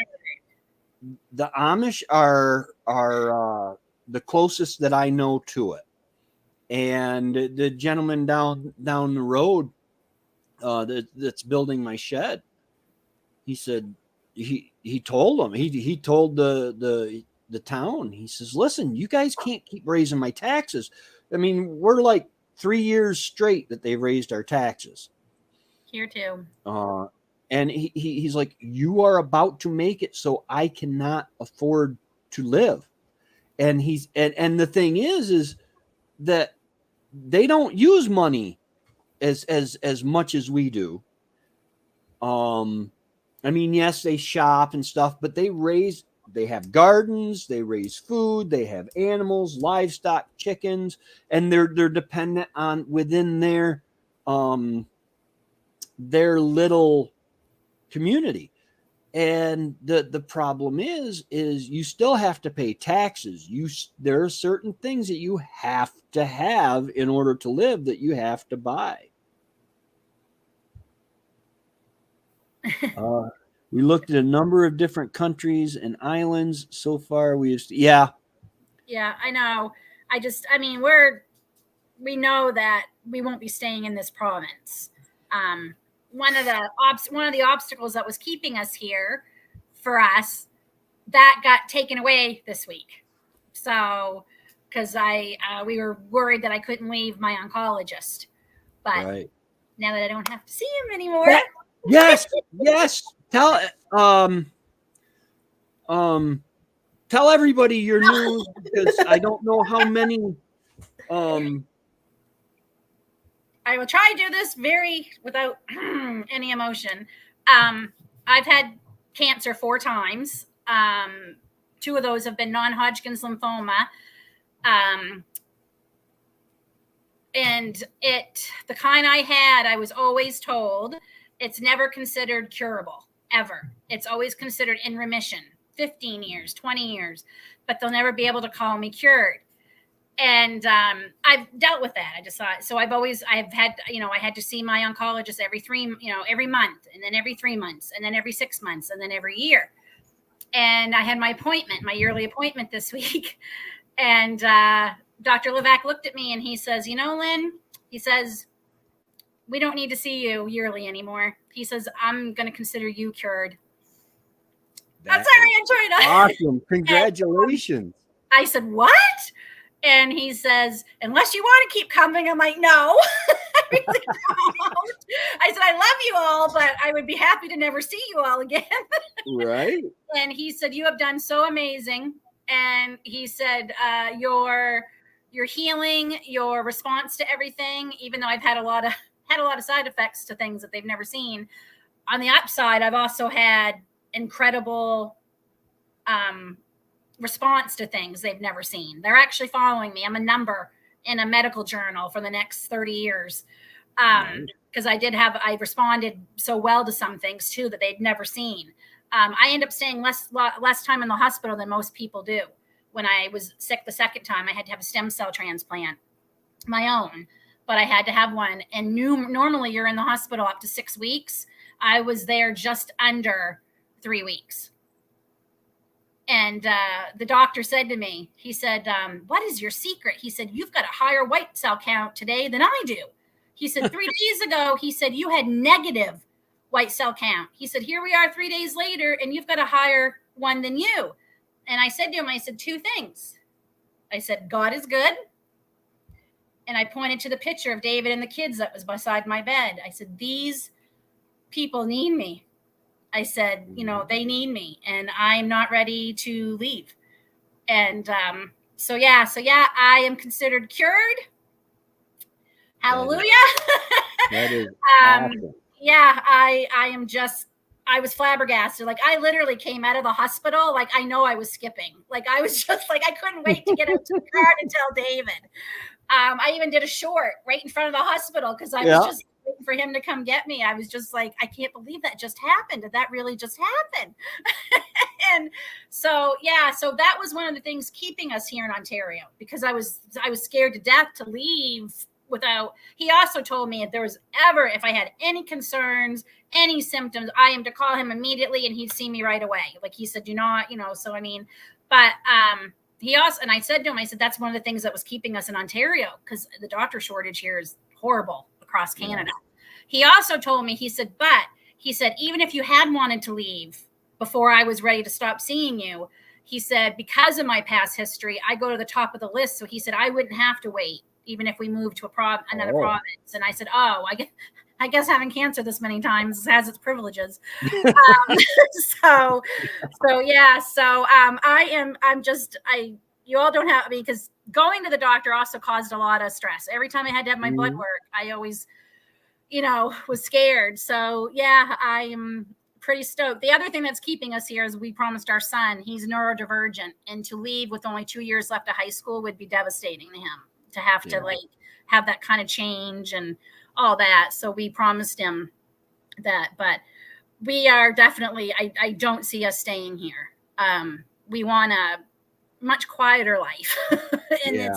The Amish are the closest that I know to it. And the gentleman down the road that's building my shed, he said he told them he told the town, he says, listen, you guys can't keep raising my taxes. I mean, we're like 3 years straight that they've raised our taxes here too. And he's like, you are about to make it so I cannot afford to live. And and the thing is that they don't use money as much as we do. I mean, yes, they shop and stuff, but they have gardens, they raise food, they have animals, livestock, chickens, and they're dependent on within their little community. And the problem is you still have to pay taxes. There are certain things that you have to have in order to live that you have to buy. We looked at a number of different countries and islands. So far, yeah, I know. We know that we won't be staying in this province. One of the obstacles that was keeping us here for us, that got taken away this week. So, because we were worried that I couldn't leave my oncologist, but now that I don't have to see him anymore. Yes. Tell everybody your news, because I don't know how many. I will try to do this without any emotion. I've had cancer 4 times. 2 of those have been non-Hodgkin's lymphoma. And the kind I had, I was always told it's never considered curable, ever. It's always considered in remission, 15 years, 20 years, but they'll never be able to call me cured. And I've dealt with that. I just thought, so I've had, I had to see my oncologist every month, and then every 3 months, and then every 6 months, and then every year. And I had my yearly appointment this week. And Dr. Levac looked at me and he says, Lynn, he says, we don't need to see you yearly anymore. He says, I'm going to consider you cured. I'm sorry, I'm trying to. Awesome. Congratulations. I said, what? And he says, unless you want to keep coming. I'm like, no. I really don't. I said, I love you all, but I would be happy to never see you all again. Right. And he said, you have done so amazing. And he said, your healing, your response to everything, even though I've had a lot of side effects to things that they've never seen. On the upside, I've also had incredible response to things they've never seen. They're actually following me. I'm a number in a medical journal for the next 30 years. Because I responded so well to some things too that they'd never seen. I end up staying less time in the hospital than most people do. When I was sick the second time, I had to have a stem cell transplant, my own, but I had to have one. And normally you're in the hospital up to 6 weeks. I was there just under 3 weeks. And the doctor said to me, he said, what is your secret? He said, you've got a higher white cell count today than I do. He said, 3 days ago, he said, you had negative white cell count. He said, here we are 3 days later, and you've got a higher one than you. And I said to him, I said, two things. I said, God is good. And I pointed to the picture of David and the kids that was beside my bed. I said, these people need me. I said, they need me, and I'm not ready to leave. And so I am considered cured. Hallelujah. That is awesome. Yeah, I am just, I was flabbergasted. Like, I literally came out of the hospital. Like, I know I was skipping. Like, I was just like, I couldn't wait to get out to the car to tell David. I even did a short right in front of the hospital because I was just waiting for him to come get me. I was just like, I can't believe that just happened. Did that really just happen? And so that was one of the things keeping us here in Ontario, because I was scared to death to leave without. He also told me if I had any concerns, any symptoms, I am to call him immediately and he'd see me right away. Like, he said, do not, so I mean, but he also, and I said to him, I said, that's one of the things that was keeping us in Ontario, because the doctor shortage here is horrible across Canada. Yeah. He also told me, he said, even if you had wanted to leave before I was ready to stop seeing you, he said, because of my past history, I go to the top of the list. So he said, I wouldn't have to wait, even if we moved to another province. And I said, I guess having cancer this many times has its privileges. You all don't have, because going to the doctor also caused a lot of stress. Every time I had to have my blood work, I always, was scared. So yeah, I am pretty stoked. The other thing that's keeping us here is we promised our son, he's neurodivergent, and to leave with only 2 years left of high school would be devastating to him, to have to have that kind of change and all that. So we promised him that, but we are definitely, I don't see us staying here. We want a much quieter life. And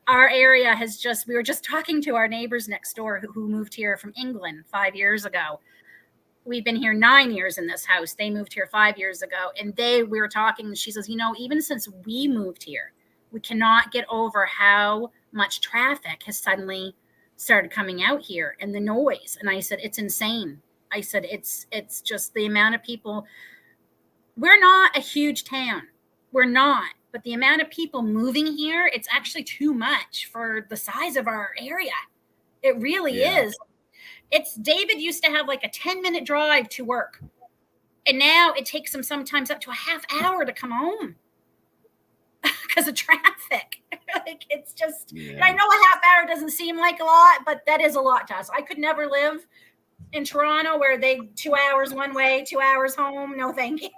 our area we were just talking to our neighbors next door who moved here from England 5 years ago. We've been here 9 years in this house. They moved here 5 years ago, and we were talking, and she says, even since we moved here, we cannot get over how much traffic has suddenly started coming out here, and the noise. And I said, it's insane. I said, it's just the amount of people. We're not a huge town. We're not. But the amount of people moving here, it's actually too much for the size of our area. It really is. David used to have like a 10-minute drive to work. And now it takes him sometimes up to a half hour to come home because of traffic. Like, it's just, I know a half hour doesn't seem like a lot, but that is a lot to us. I could never live in Toronto where 2 hours one way, 2 hours home. No, thank you.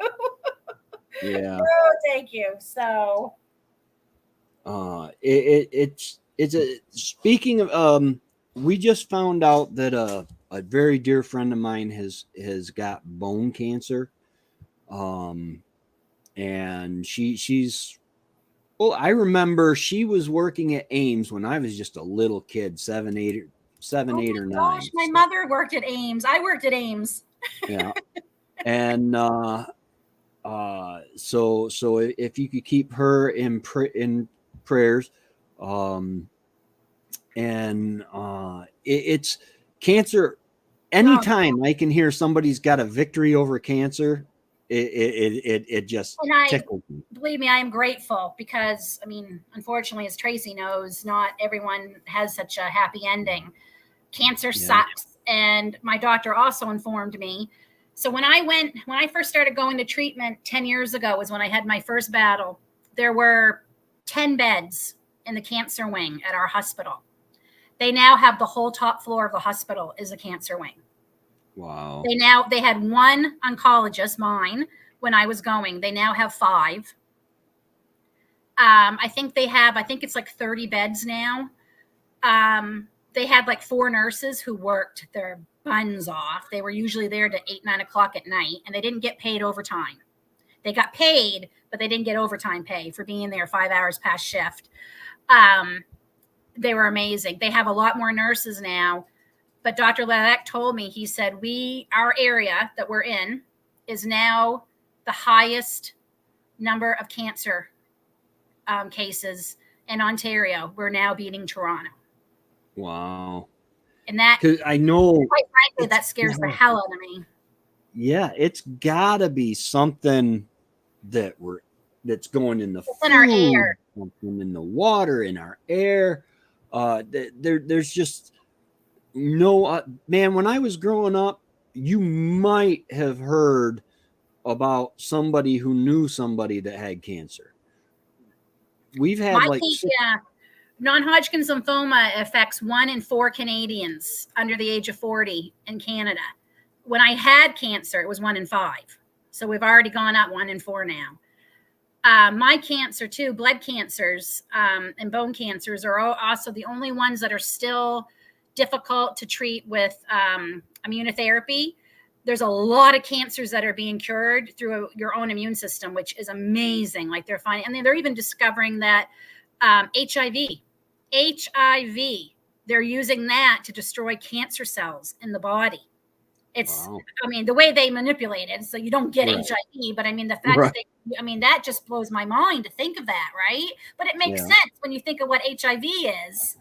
Yeah. No, thank you. So. Speaking of, we just found out that a very dear friend of mine has got bone cancer. And she's, I remember she was working at Ames when I was just a little kid, 7, 8 or 9. Gosh, my mother worked at Ames. I worked at Ames. Yeah. And so if you could keep her in prayers, it's cancer. Anytime I can hear somebody's got a victory over cancer, it just tickles me. Believe me, I am grateful, because unfortunately, as Tracy knows, not everyone has such a happy ending. Cancer sucks. And my doctor also informed me. So when I first started going to treatment 10 years ago was when I had my first battle. There were 10 beds in the cancer wing at our hospital. They now have the whole top floor of the hospital is a cancer wing. Wow. They had one oncologist, mine, when I was going. They now have 5. I think it's like 30 beds now. they had like 4 nurses who worked their buns off. They were usually there to 8, 9 o'clock at night, and they didn't get paid overtime. They got paid, but they didn't get overtime pay for being there 5 hours past shift. They were amazing. They have a lot more nurses now, but Dr. Levesque told me, he said, our area that we're in is now the highest number of cancer cases in Ontario. We're now beating Toronto. Wow. And that, I know, quite frankly, that scares the hell out of me. Yeah, it's gotta be something that's going in the food, in our air, something in the water, in our air. There's just no man. When I was growing up, you might have heard about somebody who knew somebody that had cancer. We've had non-Hodgkin's lymphoma affects 1 in 4 Canadians under the age of 40 in Canada. When I had cancer, it was 1 in 5. So we've already gone up 1 in 4 now. My cancer too, blood cancers and bone cancers are also the only ones that are still difficult to treat with immunotherapy. There's a lot of cancers that are being cured through your own immune system, which is amazing. Like they're finding, and they're even discovering that HIV, they're using that to destroy cancer cells in the body. It's, wow. I mean, the way they manipulate it, so you don't get HIV, but I mean, the fact that that just blows my mind to think of that, right? But it makes sense when you think of what HIV is,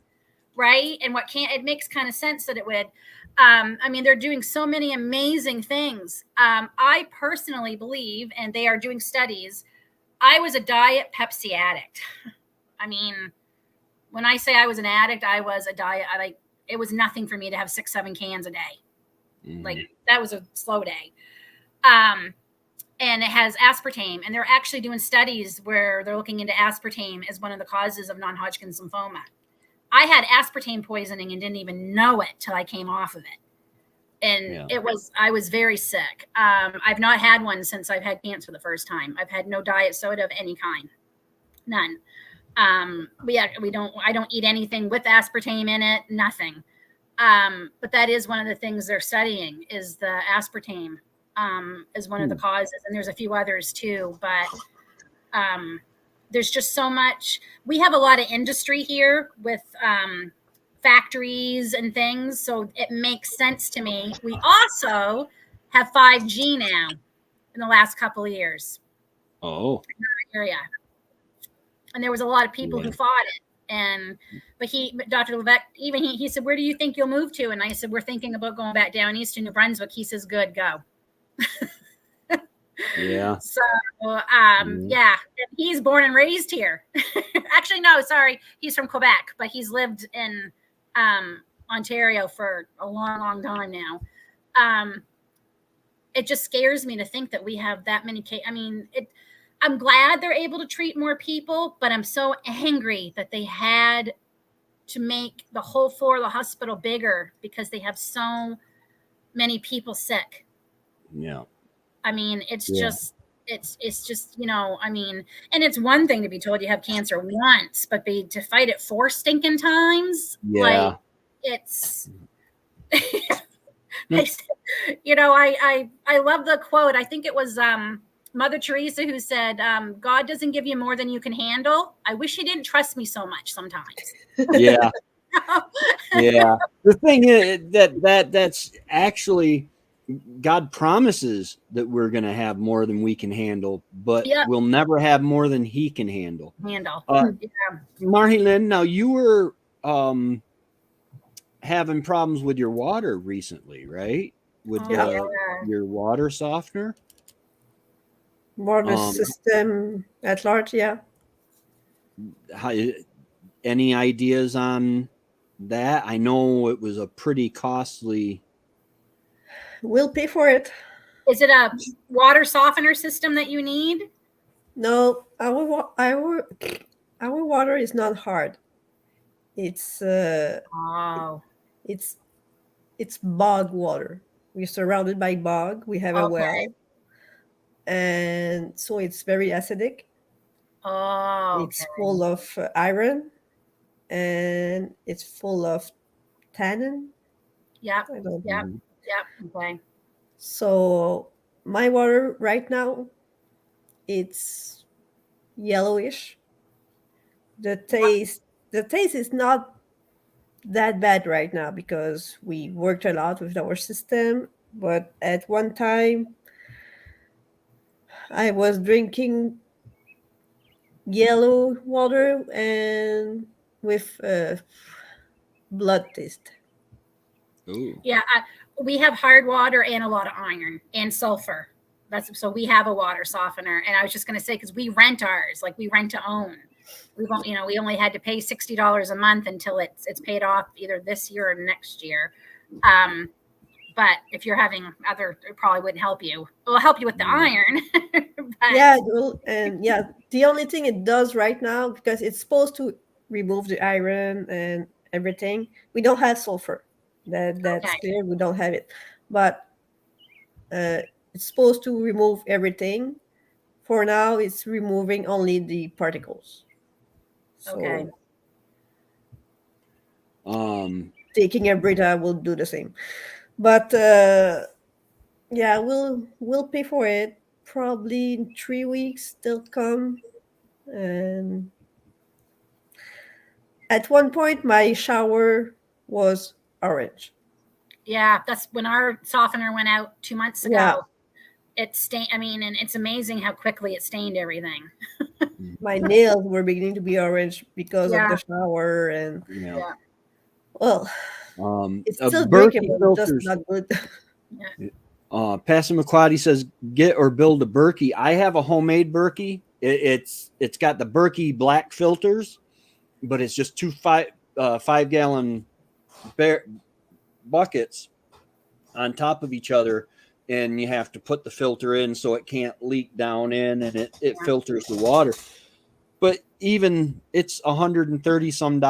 right? And it makes kind of sense that it would. They're doing so many amazing things. I personally believe, and they are doing studies, I was a diet Pepsi addict. I mean, when I say I was an addict, I was a diet, it was nothing for me to have 6, 7 cans a day. Like that was a slow day. And it has aspartame, and they're actually doing studies where they're looking into aspartame as one of the causes of non-Hodgkin's lymphoma. I had aspartame poisoning and didn't even know it till I came off of it. And I was very sick. I've not had one since I've had cancer the first time. I've had no diet soda of any kind. None. I don't eat anything with aspartame in it, nothing. But that is one of the things they're studying is the aspartame is one of the causes. And there's a few others too, but there's just so much. We have a lot of industry here with factories and things. So it makes sense to me. We also have 5G now in the last couple of years. Oh. In our area. And there was a lot of people who fought it. But Dr. Levesque, even he said, where do you think you'll move to? And I said, we're thinking about going back down east to New Brunswick. He says, good, go. Yeah. So, he's born and raised here. Actually, no, sorry. He's from Quebec, but he's lived in Ontario for a long, long time now. It just scares me to think that we have that many cases. I mean, I'm glad they're able to treat more people, but I'm so angry that they had to make the whole floor of the hospital bigger because they have so many people sick. Yeah. I mean, it's just, I mean, and it's one thing to be told you have cancer once, but to fight it 4 stinking times. Yeah. Like it's, I love the quote. I think it was, Mother Teresa who said, God doesn't give you more than you can handle. I wish he didn't trust me so much sometimes. Yeah. Yeah. The thing is that's actually God promises that we're going to have more than we can handle, but we'll never have more than he can handle. Marlene, now you were having problems with your water recently, right? With your water softener? Water system at large, any ideas on that? I know it was a pretty costly. We'll pay for it. Is it a water softener system that you need? No, our water is not hard. It's it's bog water. We're surrounded by bog. We have a well. And so it's very acidic. It's full of iron, and it's full of tannin. Yep. I don't. Yep. Yep. Okay. So my water right now, it's yellowish. The taste is not that bad right now because we worked a lot with our system. But at one time, I was drinking yellow water and with blood taste. Ooh. Yeah, we have hard water and a lot of iron and sulfur. That's so we have a water softener. And I was just going to say because we rent ours, like we rent to own. We won't, we only had to pay $60 a month until it's paid off either this year or next year. But if you're having other, it probably wouldn't help you. It will help you with the iron. But, Yeah, it will, and yeah, the only thing it does right now, because it's supposed to remove the iron and everything, we don't have sulfur. That's Okay. clear. We don't have it, but it's supposed to remove everything. For now, it's removing only the particles. So Okay. taking a Brita will do the same. But yeah, we'll pay for it. Probably in 3 weeks they'll come. And at one point my shower was orange. Yeah, that's when our softener went out 2 months ago. Yeah. It stained. I mean, and it's amazing how quickly it stained everything. My nails were beginning to be orange because of Yeah. the shower, and Yeah. Yeah. well, it's still Berkey drinkable, just filters. not good. Pastor McQuaddy says, get or build a Berkey. I have a homemade Berkey. It's got the Berkey black filters, but it's just two 5-gallon buckets on top of each other, and you have to put the filter in so it can't leak down in, and it filters the water. But even it's $130 some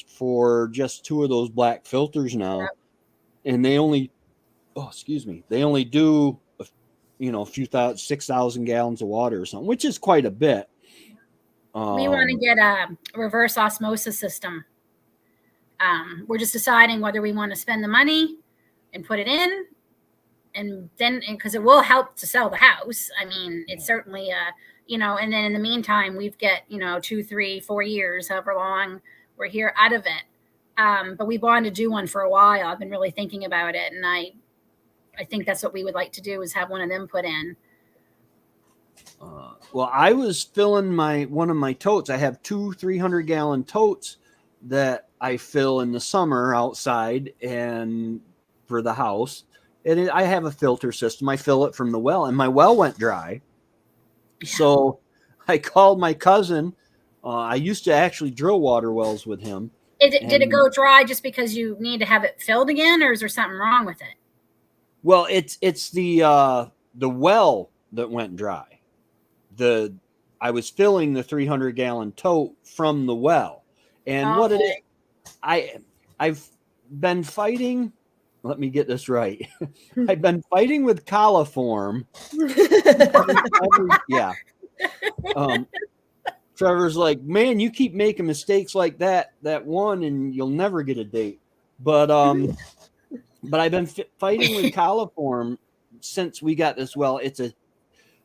for just two of those black filters now, and they only do a few thousand, 6,000 gallons of water or something, which is quite a bit. We want to get a reverse osmosis system. We're just deciding whether we want to spend the money and put it in, and then because it will help to sell the house. I mean, it's certainly and then in the meantime, we've got 2, 3, 4 years, however long we're here out of it. But we wanted to do one for a while. I've been really thinking about it, and I think that's what we would like to do is have one of them put in. Well, I was filling one of my totes. I have 2 300-gallon totes that I fill in the summer outside and for the house. And I have a filter system. I fill it from the well, and my well went dry. Yeah. So I called my cousin. I used to actually drill water wells with him. Did it go dry just because you need to have it filled again, or is there something wrong with it? Well, it's the well that went dry. I was filling the 300-gallon tote from the well, and what it is, I've been fighting. Let me get this right. I've been fighting with coliform. Yeah. Trevor's like, man, you keep making mistakes like that one, and you'll never get a date. But I've been fighting with coliform since we got this well.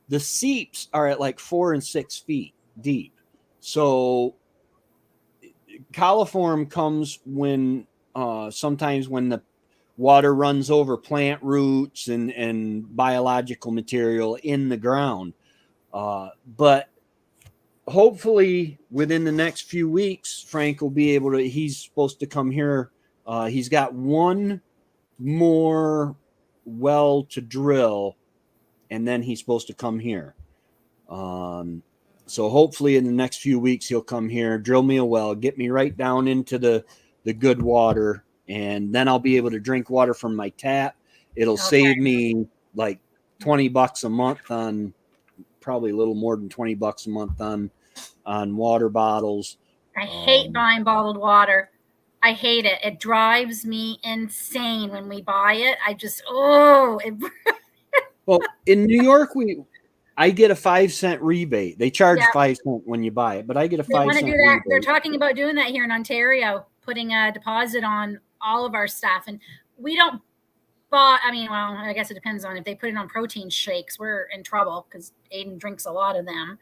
The seeps are at like 4 and 6 feet deep. So coliform comes when sometimes when the water runs over plant roots and biological material in the ground. But hopefully within the next few weeks, Frank will be able to, he's supposed to come here. He's got one more well to drill, and then he's supposed to come here. So hopefully in the next few weeks, he'll come here, drill me a well, get me right down into the good water, and then I'll be able to drink water from my tap. It'll save me like $20 a month on, probably a little more than $20 a month on water bottles. I hate buying bottled water. I hate it. It drives me insane when we buy it. I just, well, in New York, I get a 5-cent rebate. They charge 5 cents when you buy it, but I get a 5-cent rebate. They're talking about doing that here in Ontario, putting a deposit on all of our stuff. And we don't buy, I mean, well, I guess it depends on if they put it on protein shakes, we're in trouble because Aiden drinks a lot of them.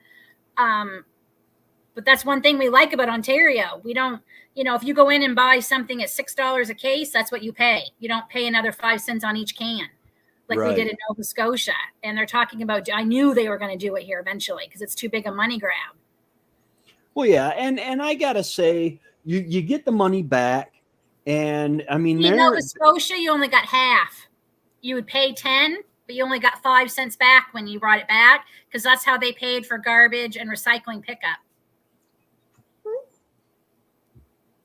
But that's one thing we like about Ontario. We don't, if you go in and buy something at $6 a case, that's what you pay. You don't pay another 5 cents on each can like we did in Nova Scotia. And they're talking about, I knew they were going to do it here eventually because it's too big a money grab. Well, yeah. And I got to say, you get the money back. And I mean, in Nova Scotia, you only got half. You would pay 10, but you only got 5 cents back when you brought it back because that's how they paid for garbage and recycling pickup.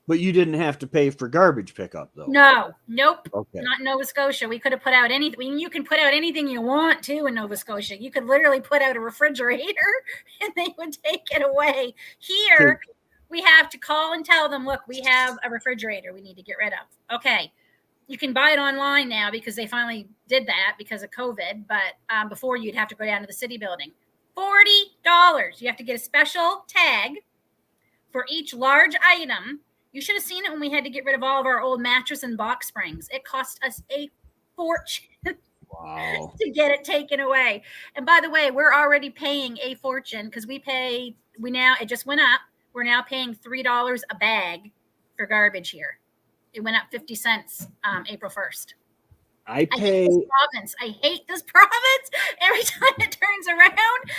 But you didn't have to pay for garbage pickup, though. No, nope. Okay. Not in Nova Scotia. We could have put out anything. You can put out anything you want to in Nova Scotia. You could literally put out a refrigerator and they would take it away. Here, we have to call and tell them, look, we have a refrigerator we need to get rid of. Okay. You can buy it online now because they finally did that because of COVID. But before, you'd have to go down to the city building. $40. You have to get a special tag for each large item. You should have seen it when we had to get rid of all of our old mattress and box springs. It cost us a fortune to get it taken away. And by the way, we're already paying a fortune because it just went up. We're now paying $3 a bag for garbage here. It went up 50 cents April 1st. I hate this province. I hate this province. Every time it turns around,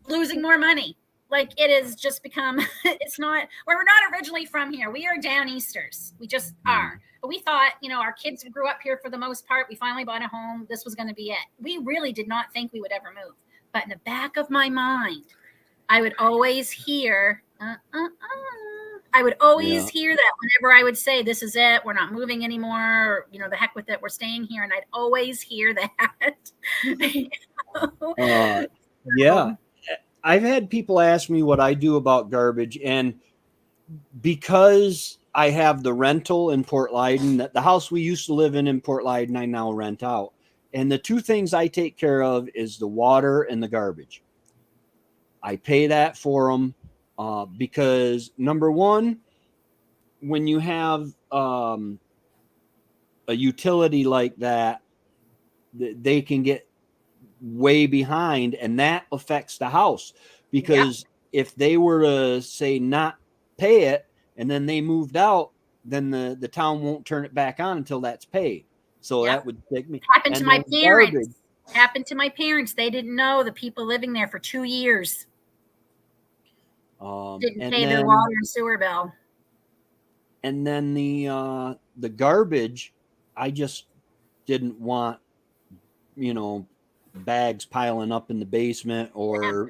losing more money. Like it has just become, we're not originally from here. We are down Easters. We just are. But we thought, our kids grew up here for the most part. We finally bought a home. This was going to be it. We really did not think we would ever move. But in the back of my mind, I would always hear, I would always hear that whenever I would say, this is it. We're not moving anymore. Or, the heck with it. We're staying here. And I'd always hear that. Yeah. I've had people ask me what I do about garbage, and because I have the rental in Port Leyden, that the house we used to live in Port Leyden, I now rent out. And the two things I take care of is the water and the garbage. I pay that for them because number one, when you have a utility like that, they can get way behind, and that affects the house because if they were to say not pay it and then they moved out, then the town won't turn it back on until that's paid. So that would take me. Happened to my parents. Happened to my parents. They didn't know the people living there for 2 years didn't pay their water and sewer bill. And then the garbage, I just didn't want, bags piling up in the basement or,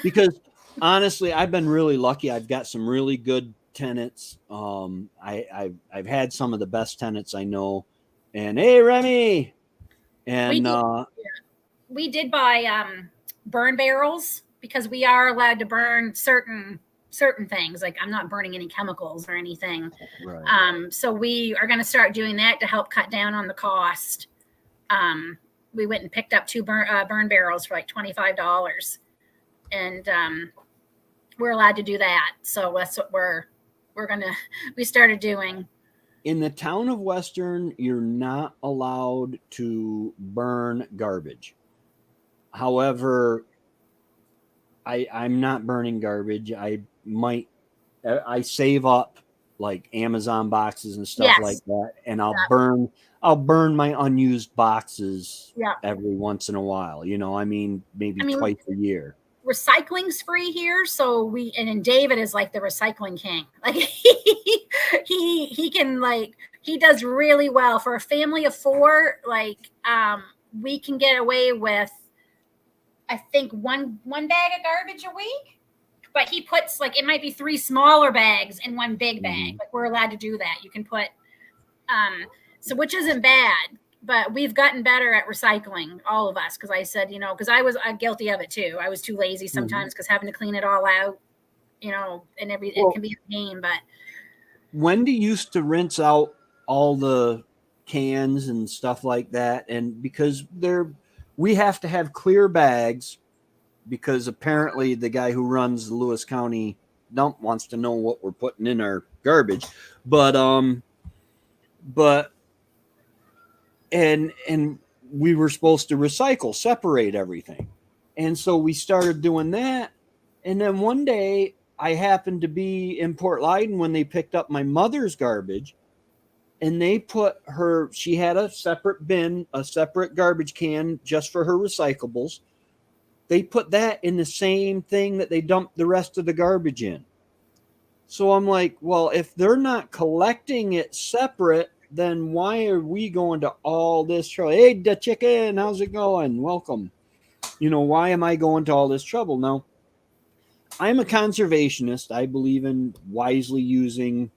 because honestly, I've been really lucky. I've got some really good tenants. I've had some of the best tenants I know. And hey, Remy. And we did buy burn barrels because we are allowed to burn certain things. Like I'm not burning any chemicals or anything. Right. So we are going to start doing that to help cut down on the cost. We went and picked up 2 burn barrels for like $25, and we're allowed to do that. So that's what we started doing. In the town of Western, you're not allowed to burn garbage. However, I'm not burning garbage. I save up like Amazon boxes and stuff like that, and I'll burn my unused boxes every once in a while. Maybe twice a year. Recycling's free here, so and David is like the recycling king. Like he can he does really well for a family of 4. We can get away with, I think one bag of garbage a week, but he puts it might be 3 smaller bags in one big bag. Like we're allowed to do that. You can put, so which isn't bad, but we've gotten better at recycling, all of us. Cause I said, cause I was guilty of it too. I was too lazy sometimes cause having to clean it all out, and it can be a pain, but. Wendy used to rinse out all the cans and stuff like that. And because we have to have clear bags because apparently the guy who runs the Lewis County dump wants to know what we're putting in our garbage. But and we were supposed to recycle, separate everything. And so we started doing that. And then one day I happened to be in Port Leyden when they picked up my mother's garbage, and they put she had a separate bin, a separate garbage can just for her recyclables. They put that in the same thing that they dumped the rest of the garbage in. So I'm like, well, if they're not collecting it separate, then why are we going to all this trouble? Hey, the chicken, how's it going? Welcome. Why am I going to all this trouble? Now, I'm a conservationist. I believe in wisely using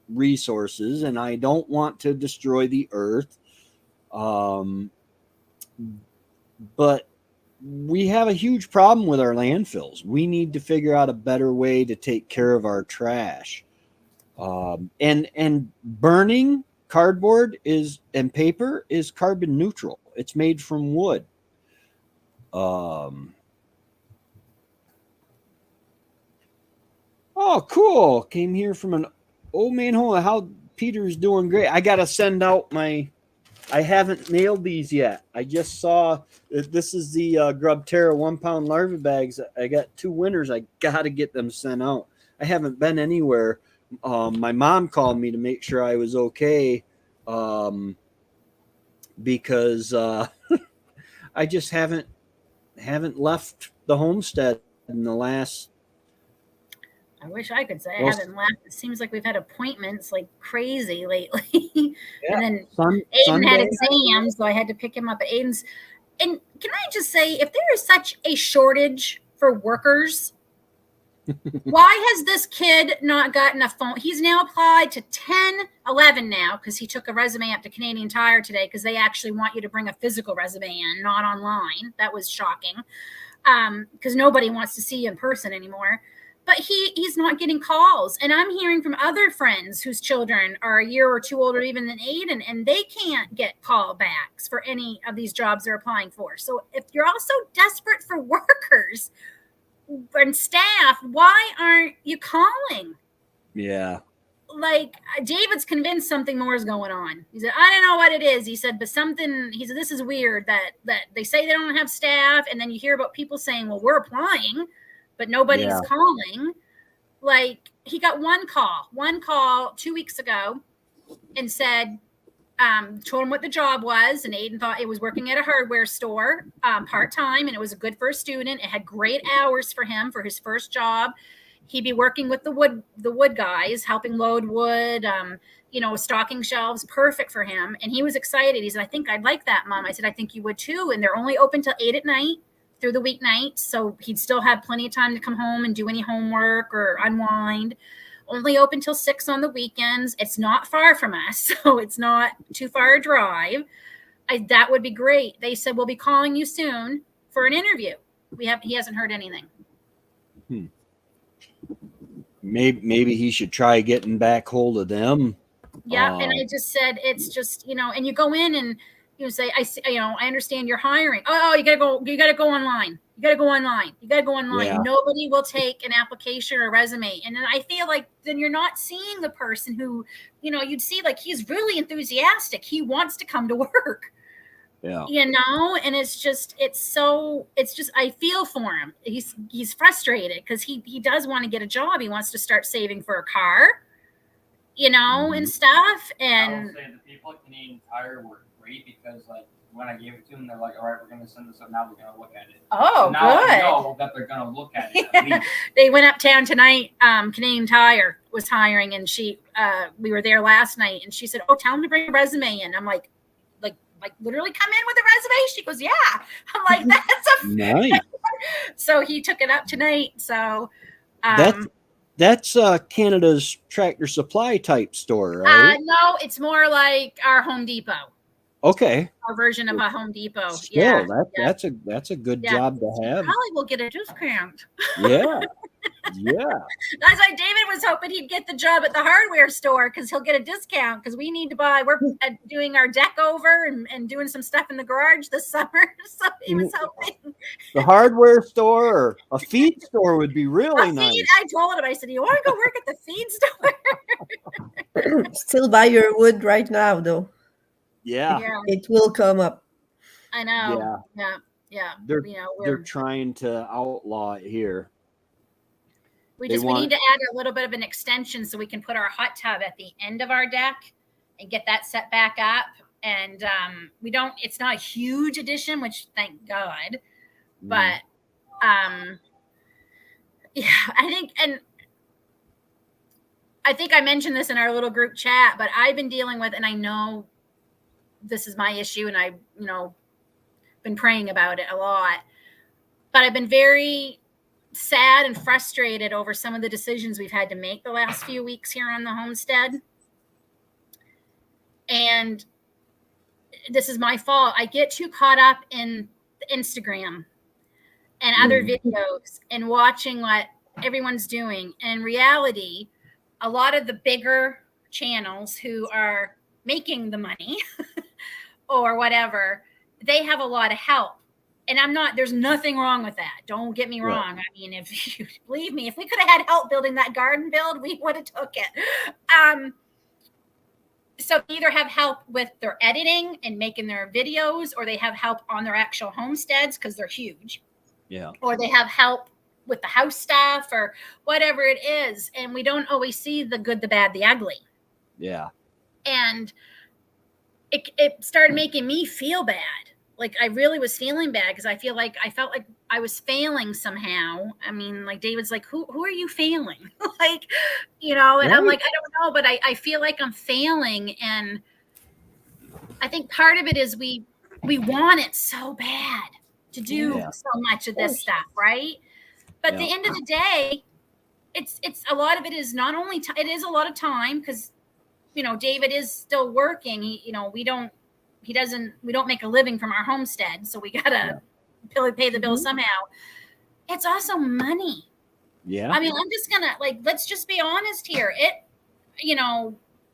resources, and I don't want to destroy the earth. But we have a huge problem with our landfills. We need to figure out a better way to take care of our trash. And burning cardboard and paper is carbon neutral. It's made from wood. Oh, cool. Came here from an old man home. How Peter's doing great. I got to send out I haven't mailed these yet. I just saw this is the Grubterra 1 pound larva bags. I got 2 winners. I got to get them sent out. I haven't been anywhere. My mom called me to make sure I was okay, because I just haven't left the homestead in the last. I wish I could say I haven't left. It seems like we've had appointments like crazy lately. Yeah, and then Aiden had exams, so I had to pick him up at Aiden's. And can I just say, if there is such a shortage for workers, why has this kid not gotten a phone? He's now applied to 11 now, because he took a resume up to Canadian Tire today, because they actually want you to bring a physical resume in, not online. That was shocking, because nobody wants to see you in person anymore. But he's not getting calls. And I'm hearing from other friends whose children are a year or 2 older even than Aiden, and they can't get callbacks for any of these jobs they're applying for. So if you're also desperate for workers and staff, why aren't you calling? Yeah. Like, David's convinced something more is going on. He said, I don't know what it is. He said, but something, he said, this is weird that they say they don't have staff. And then you hear about people saying, well, we're applying, but nobody's calling. Like, he got one call 2 weeks ago and said, told him what the job was. And Aiden thought it was working at a hardware store, part-time. And it was good for a student. It had great hours for him for his first job. He'd be working with the wood guys, helping load wood, stocking shelves, perfect for him. And he was excited. He said, I think I'd like that, Mom. I said, I think you would too. And they're only open till 8 at night. Through the weeknights, so he'd still have plenty of time to come home and do any homework or unwind. Only open till 6 on the weekends. It's not far from us, so it's not too far a drive. That would be great. They said, we'll be calling you soon for an interview. He hasn't heard anything. Maybe he should try getting back hold of them. Yeah, and I just said, it's just, and you go in and you say, I understand you're hiring. Oh, you gotta go online. You gotta go online. Yeah. Nobody will take an application or a resume. And then I feel like then you're not seeing the person who, you'd see like he's really enthusiastic. He wants to come to work. Yeah. And it's just I feel for him. He's frustrated because he does want to get a job. He wants to start saving for a car, and stuff. And I will say the people at Canadian Tire were great, because like when I gave it to them, they're like, all right, we're going to send this up. Now we're going to look at it. Oh, so now good. I know that they're going to look at it. Yeah. They went uptown tonight. Canadian Tire was hiring, and we were there last night, and she said, oh, tell them to bring a resume in. I'm like literally come in with a resume? She goes, yeah. I'm like, that's nice. So he took it up tonight. So that's Canada's Tractor Supply type store, right? No, it's more like our Home Depot. Okay. Our version of a Home Depot. Still, that's a good job to have. Probably will get a discount. Yeah. Yeah. That's why David was hoping he'd get the job at the hardware store because he'll get a discount because we need to buy. We're doing our deck over and doing some stuff in the garage this summer. So he was hoping. The hardware store or a feed store would be really nice. I told him, I said, you want to go work at the feed store? Still buy your wood right now, though. Yeah. It will come up. I know. Yeah. They're trying to outlaw it here. We need to add a little bit of an extension so we can put our hot tub at the end of our deck and get that set back up. And it's not a huge addition, which thank God. But I think I mentioned this in our little group chat, but I've been dealing with, and I know this is my issue, and I've been praying about it a lot, but I've been very sad and frustrated over some of the decisions we've had to make the last few weeks here on the homestead. And this is my fault. I get too caught up in Instagram and other videos and watching what everyone's doing. And in reality, a lot of the bigger channels who are making the money or whatever, they have a lot of help. And there's nothing wrong with that. Don't get me wrong. I mean, if you believe me, if we could have had help building that garden build, we would have took it. So they either have help with their editing and making their videos, or they have help on their actual homesteads because they're huge. Yeah. Or they have help with the house stuff or whatever it is. And we don't always see the good, the bad, the ugly. Yeah. And it started making me feel bad. Like I really was feeling bad because I felt like I was failing somehow. I mean, like David's like, who are you failing? And I'm like, I don't know, but I feel like I'm failing. And I think part of it is we want it so bad to do so much of this stuff, right? But at the end of the day, it's a lot of it is not only it is a lot of time because David is still working. We don't make a living from our homestead, so we gotta pay the bill somehow. It's also money. Yeah. I mean, I'm just gonna let's just be honest here.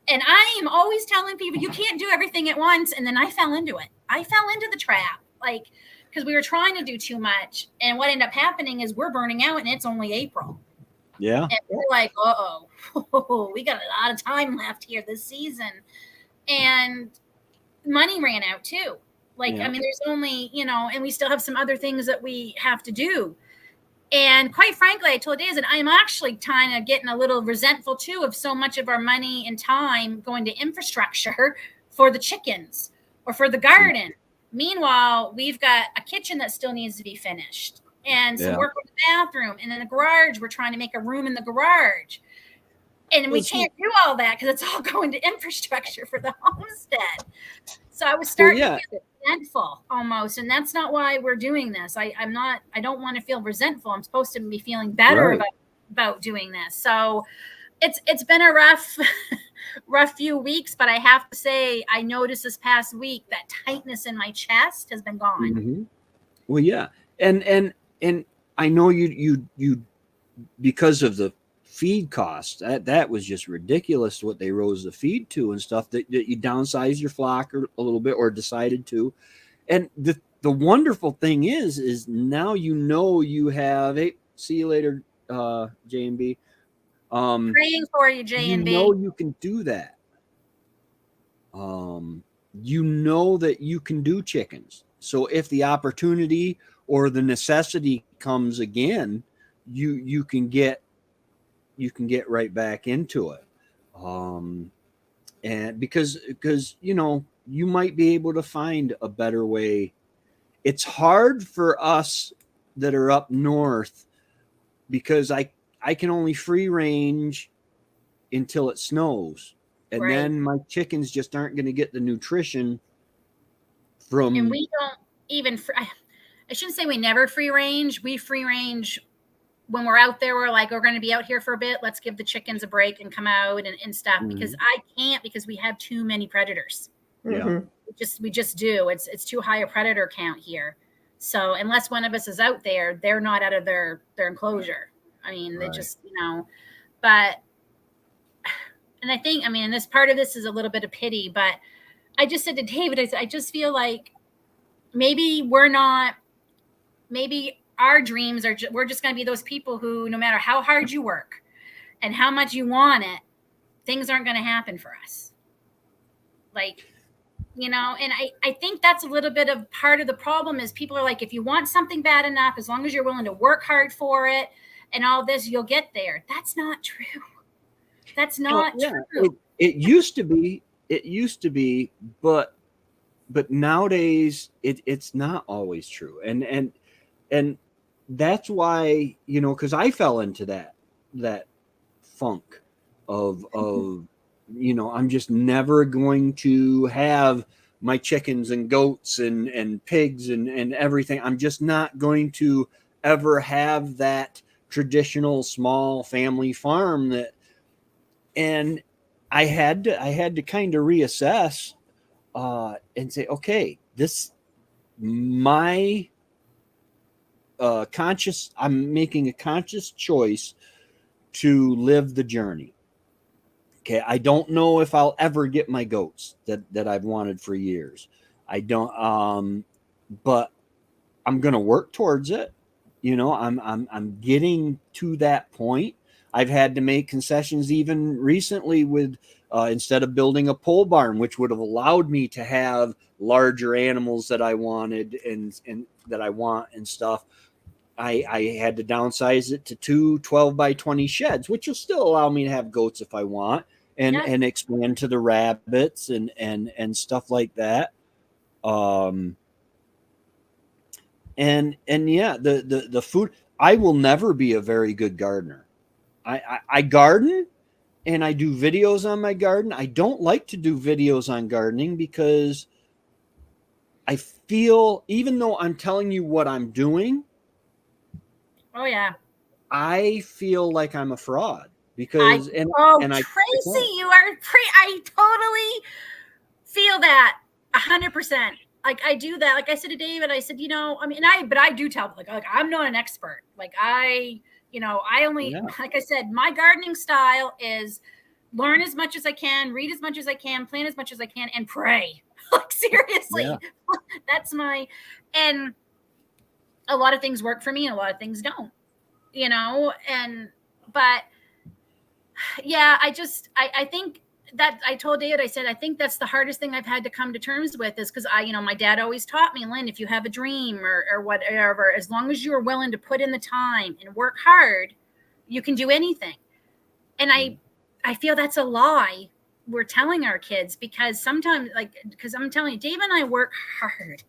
And I am always telling people you can't do everything at once. And then I fell into it. I fell into the trap, because we were trying to do too much. And what ended up happening is we're burning out, and it's only April. Yeah. And we're like, we got a lot of time left here this season. And money ran out too. I mean, there's only, and we still have some other things that we have to do. And quite frankly, I told David, I'm actually kind of getting a little resentful too of so much of our money and time going to infrastructure for the chickens or for the garden. Meanwhile, we've got a kitchen that still needs to be finished and some work with the bathroom. And in the garage, we're trying to make a room in the garage. And we can't do all that because it's all going to infrastructure for the homestead. So I was starting to get resentful almost. And that's not why we're doing this. I don't want to feel resentful. I'm supposed to be feeling better about doing this. So it's been a rough few weeks, but I have to say, I noticed this past week that tightness in my chest has been gone. Mm-hmm. Well, yeah. And I know you because of the feed costs, that was just ridiculous what they rose the feed to and stuff, that you downsize your flock a little bit or decided to. And the wonderful thing is now you have see you later, J&B. Praying for you, J&B. You can do that. That you can do chickens. So if the opportunity or the necessity comes again, you can get right back into it. And because you might be able to find a better way. It's hard for us that are up north because I can only free range until it snows. And then my chickens just aren't going to get the nutrition from. And we don't even, I shouldn't say we never free range. We free range when we're out there. We're like, we're going to be out here for a bit. Let's give the chickens a break and come out and stuff because I can't, because we have too many predators. Yeah. We just do. It's too high a predator count here. So unless one of us is out there, they're not out of their enclosure. I mean, they Right. just, but, and I think, I mean, this part of this is a little bit of pity, but I just said to David, I said, I just feel like maybe maybe our dreams are, we're just going to be those people who, no matter how hard you work and how much you want it, things aren't going to happen for us. Like, and I think that's a little bit of part of the problem is people are like, if you want something bad enough, as long as you're willing to work hard for it and all this, you'll get there. That's not true. That's not true. It used to be, but nowadays it's not always true. And that's why, because I fell into that funk of I'm just never going to have my chickens and goats and pigs and everything. I'm just not going to ever have that traditional small family farm and I had to kind of reassess and say, okay, my I'm making a conscious choice to live the journey. Okay, I don't know if I'll ever get my goats that I've wanted for years. I don't, but I'm going to work towards it. I'm getting to that point. I've had to make concessions even recently with instead of building a pole barn, which would have allowed me to have larger animals that I wanted and that I want and stuff. I had to downsize it to 2 12 by 20 sheds, which will still allow me to have goats if I want and expand to the rabbits and stuff like that. And yeah, the food, I will never be a very good gardener. I garden and I do videos on my garden. I don't like to do videos on gardening because I feel, even though I'm telling you what I'm doing, oh yeah, I feel like I'm a fraud because Tracy, you are I totally feel that 100%. Like I do that. Like I said to David, I said, but I do tell like I'm not an expert. Like I only, like I said, my gardening style is learn as much as I can, read as much as I can, plan as much as I can, and pray. Like seriously, that's and a lot of things work for me and a lot of things don't, but yeah, I think that I told David, I said, I think that's the hardest thing I've had to come to terms with is because my dad always taught me, Lynn, if you have a dream or whatever, as long as you're willing to put in the time and work hard, you can do anything. And I feel that's a lie we're telling our kids because sometimes, because I'm telling you, Dave and I work hard.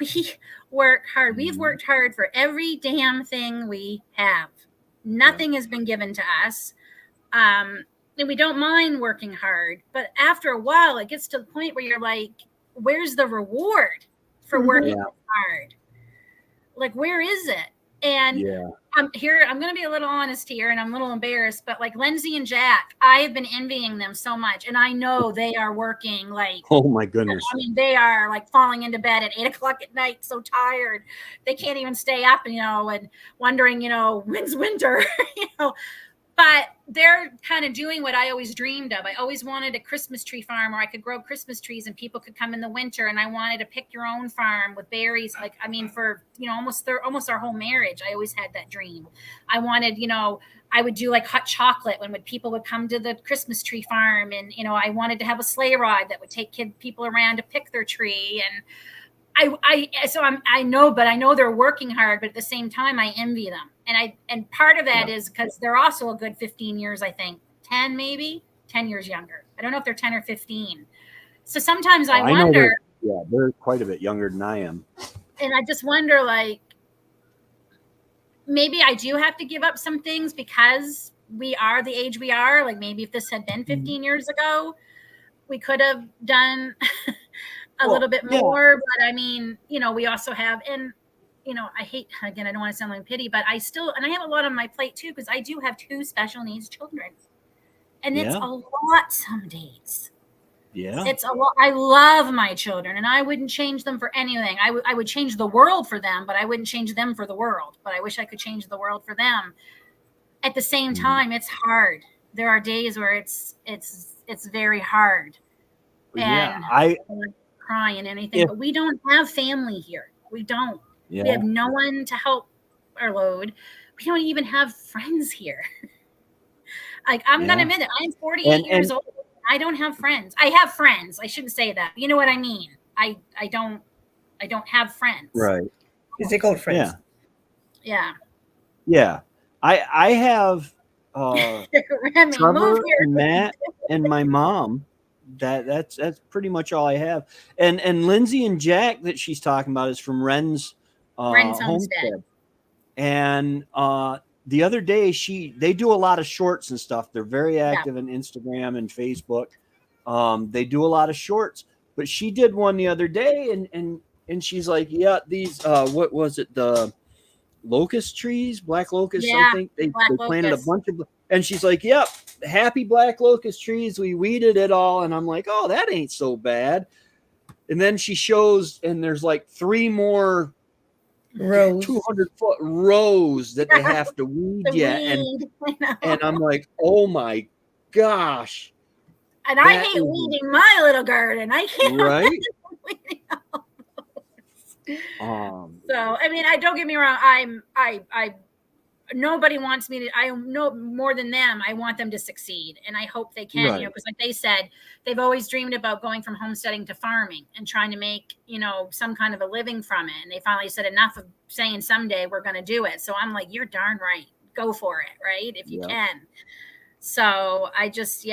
We work hard. We've worked hard for every damn thing we have. Nothing has been given to us. And we don't mind working hard, but after a while, it gets to the point where you're like, where's the reward for working hard? Like, where is it? And I'm going to be a little honest here and I'm a little embarrassed, but like Lindsay and Jack, I have been envying them so much. And I know they are working like, oh my goodness. I mean, they are like falling into bed at 8:00 at night, so tired. They can't even stay up, and wondering, when's winter, but they're kind of doing what I always dreamed of. I always wanted a Christmas tree farm where I could grow Christmas trees and people could come in the winter. And I wanted to pick your own farm with berries. Like, I mean, for, almost our whole marriage, I always had that dream. I wanted, I would do like hot chocolate when people would come to the Christmas tree farm. And, I wanted to have a sleigh ride that would take people around to pick their tree. And I know they're working hard, but at the same time, I envy them. And part of that is because they're also a good 15 years, I think, 10 years younger. I don't know if they're 10 or 15. So sometimes I wonder. They're quite a bit younger than I am. And I just wonder, like, maybe I do have to give up some things because we are the age we are. Like maybe if this had been 15 years ago, we could have done a little bit more. But I mean, we also have, and I hate, again, I don't want to sound like pity, but I have a lot on my plate too, because I do have 2 special needs children. And it's a lot some days. Yeah. It's a lot. I love my children and I wouldn't change them for anything. I would change the world for them, but I wouldn't change them for the world. But I wish I could change the world for them. at the same time, it's hard. There are days where it's very hard. Yeah, And I crying and anything, but we don't have family here. We don't. yeah. We have no one to help our load. We don't even have friends here. Like, I'm gonna admit it. I'm 48 years old. I don't have friends. I have friends. I shouldn't say that. You know what I mean? I don't have friends. Right. Physical friends. Yeah. I have Remy, Trevor move here. and Matt and my mom. That's pretty much all I have. And Lindsay and Jack that she's talking about is from Ren's Homestead. And the other day they do a lot of shorts and stuff. They're very active on Instagram and Facebook. They do a lot of shorts, but she did one the other day and she's like, yeah, these what was it, the locust trees, black locust, something. They planted a bunch of, and she's like, yep, happy black locust trees. We weeded it all. And I'm like, oh, that ain't so bad. And then she shows, and there's like 3 more rows, 200-foot rows that they have to weed yet. And I'm like, oh my gosh. And I hate weeding my little garden. I can't. Right. So I mean, don't get me wrong. I nobody wants me to. I know more than them. I want them to succeed, and I hope they can. You know, because like they said, they've always dreamed about going from homesteading to farming and trying to make some kind of a living from it. And they finally said enough of saying someday we're going to do it. So I'm like, you're darn right. Go for it, right? If you can. So I just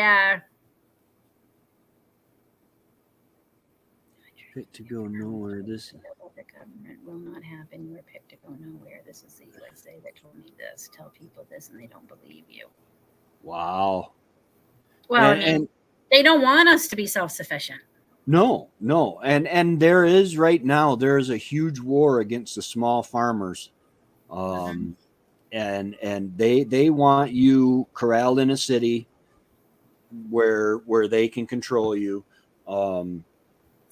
Picked to go nowhere. This the government will not happen. You're picked to go nowhere. This is the USA that told me this. Tell people this, and they don't believe you. Wow. Well, and they don't want us to be self-sufficient. No, and there is right now. There is a huge war against the small farmers, and they want you corralled in a city where they can control you.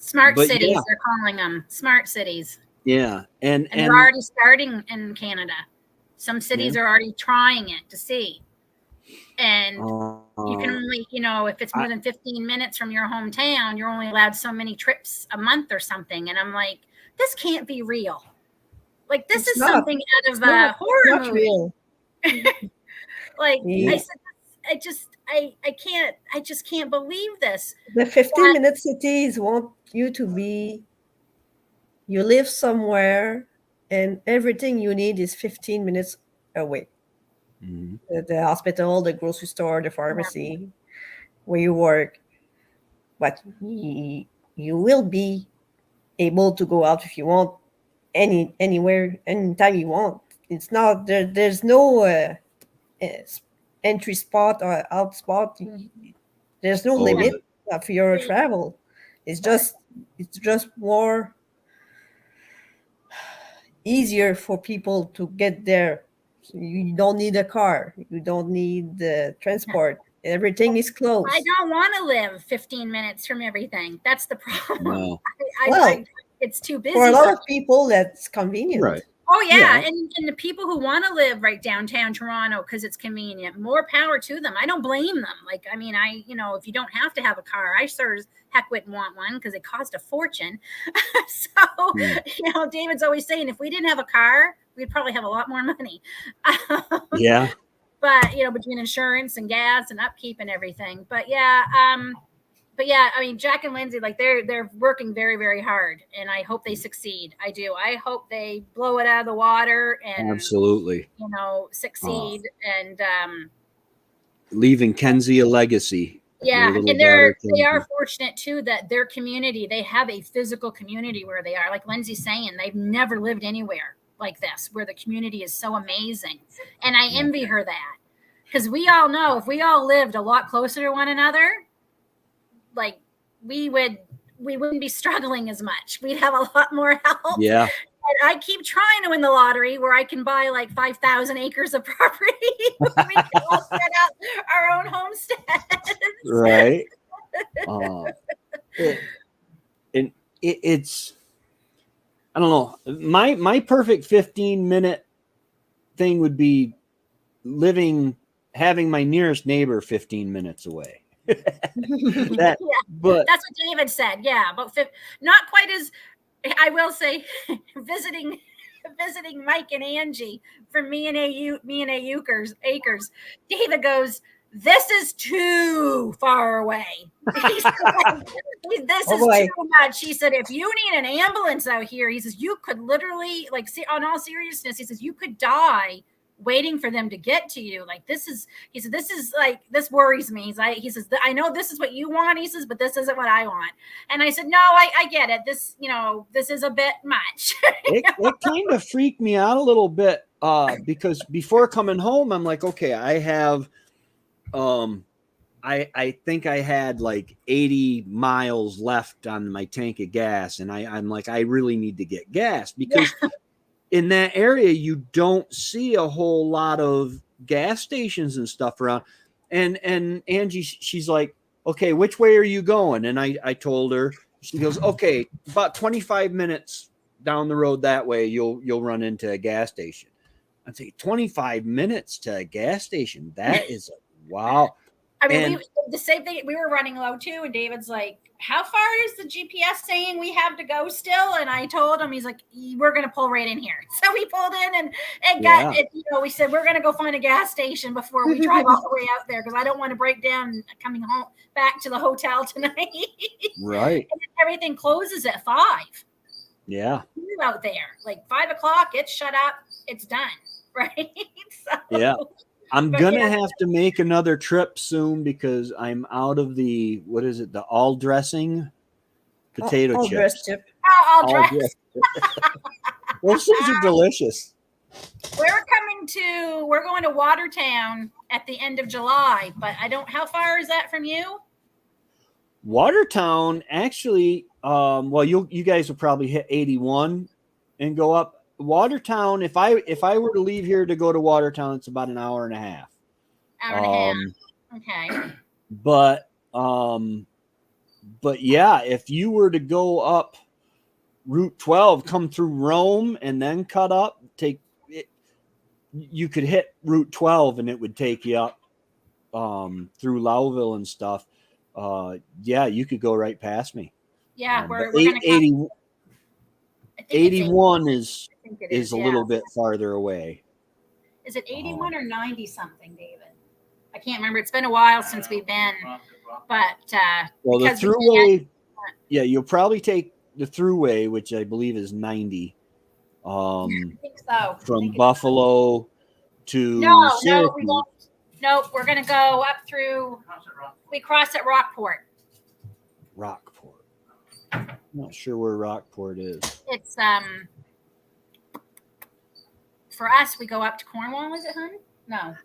Smart cities, they're calling them smart cities. Yeah, and they're already starting in Canada. Some cities are already trying it to see. And you can only, if it's more than 15 minutes from your hometown, you're only allowed so many trips a month or something. And I'm like, this can't be real. Like, this is something out of a horror movie. Real. Like, I said, I just can't believe this. The 15-minute cities want you to be, you live somewhere and everything you need is 15 minutes away. Mm-hmm. The hospital, the grocery store, the pharmacy, where you work. But you will be able to go out if you want, anywhere, anytime you want. It's not, there's no entry spot or out spot. There's no limit of your travel. It's just more easier for people to get there. You don't need a car. You don't need the transport. Everything is close. I don't want to live 15 minutes from everything. That's the problem. No. It's too busy. For a lot of people, that's convenient. Right. Oh, yeah. And the people who want to live right downtown Toronto because it's convenient, more power to them. I don't blame them. Like, I mean, if you don't have to have a car, I sure as heck wouldn't want one because it cost a fortune. So, David's always saying if we didn't have a car, we'd probably have a lot more money. Yeah. But, between insurance and gas and upkeep and everything. But, yeah, I mean, Jack and Lindsay, like they're working very, very hard, and I hope they succeed. I do. I hope they blow it out of the water and absolutely, succeed and leaving Kenzie a legacy. Yeah, and they are fortunate too that their community, they have a physical community where they are. Like Lindsay's saying, they've never lived anywhere like this, where the community is so amazing, and I envy her that, because we all know if we all lived a lot closer to one another, like we wouldn't be struggling as much. We'd have a lot more help. Yeah. And I keep trying to win the lottery where I can buy like 5,000 acres of property. We can all set up our own homesteads. Right. It's I don't know. My perfect 15-minute thing would be having my nearest neighbor 15 minutes away. Yeah, But that's what David said. Yeah, about not quite as, I will say, visiting Mike and Angie from me and Acres. David goes, "This is too far away." He said, "This is too much." He said, "If you need an ambulance out here," he says, "you could literally, like, on all seriousness," he says, "you could die waiting for them to get to you. Like, this is," he said, "this is like, this worries me." He says, "I know this is what you want," he says, "but this isn't what I want." And I said, "No, I get it. This, this is a bit much." it kind of freaked me out a little bit, because before coming home, I'm like, okay, I have, I think I had like 80 miles left on my tank of gas. And I'm like, I really need to get gas, because in that area, you don't see a whole lot of gas stations and stuff around. And Angie, she's like, "Okay, which way are you going?" And I told her. She goes, "Okay, about 25 minutes down the road that way, you'll run into a gas station." I'd say 25 minutes to a gas station. That is wow. I mean, the same thing. We were running low too, and David's like, "How far is the GPS saying we have to go still?" And I told him, he's like, "We're going to pull right in here." So we pulled in and got it. We said, "We're going to go find a gas station before we drive all the way out there, because I don't want to break down coming home back to the hotel tonight." Right. And everything closes at 5. Yeah. You're out there like 5 o'clock. It's shut up. It's done. Right. So, yeah. I'm going to have to make another trip soon, because I'm out of the, what is it? The all dressing potato all chips. dressed chip. All dressed. Those things are delicious. We're going to Watertown at the end of July, but how far is that from you? Watertown, actually, well, you guys will probably hit 81 and go up. Watertown, if I were to leave here to go to Watertown, it's about an hour and a half. Okay. But yeah, if you were to go up Route 12, come through Rome and then cut up, you could hit Route 12 and it would take you up through Lowville and stuff. Yeah, you could go right past me. Yeah, we're going to 81 is a little bit farther away. Is it 81 or 90 something, David? I can't remember. It's been a while since we've been, but well, the throughway, you'll probably take the throughway, which I believe is 90. I think so. From Buffalo to No, we won't. No, we're going to go up through. We cross at Rockport. I'm not sure where Rockport is. It's for us, we go up to Cornwall. Is it, hon? No.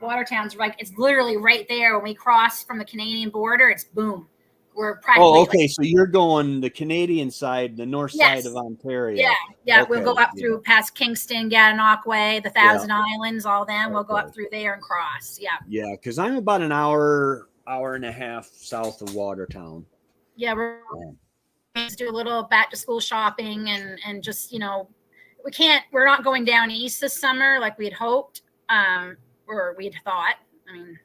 Watertown's right. It's literally right there. When we cross from the Canadian border, it's boom. We're practically. Oh, okay. So you're going the Canadian side, the north side of Ontario. Yeah. Okay. We'll go up through past Kingston, Gananoque Way, the Thousand Islands, all them. We'll go up through there and cross. Yeah. Yeah, because I'm about an hour and a half south of Watertown. Yeah, we're going to do a little back to school shopping and just, we're not going down east this summer like we had hoped, or we had thought. I mean,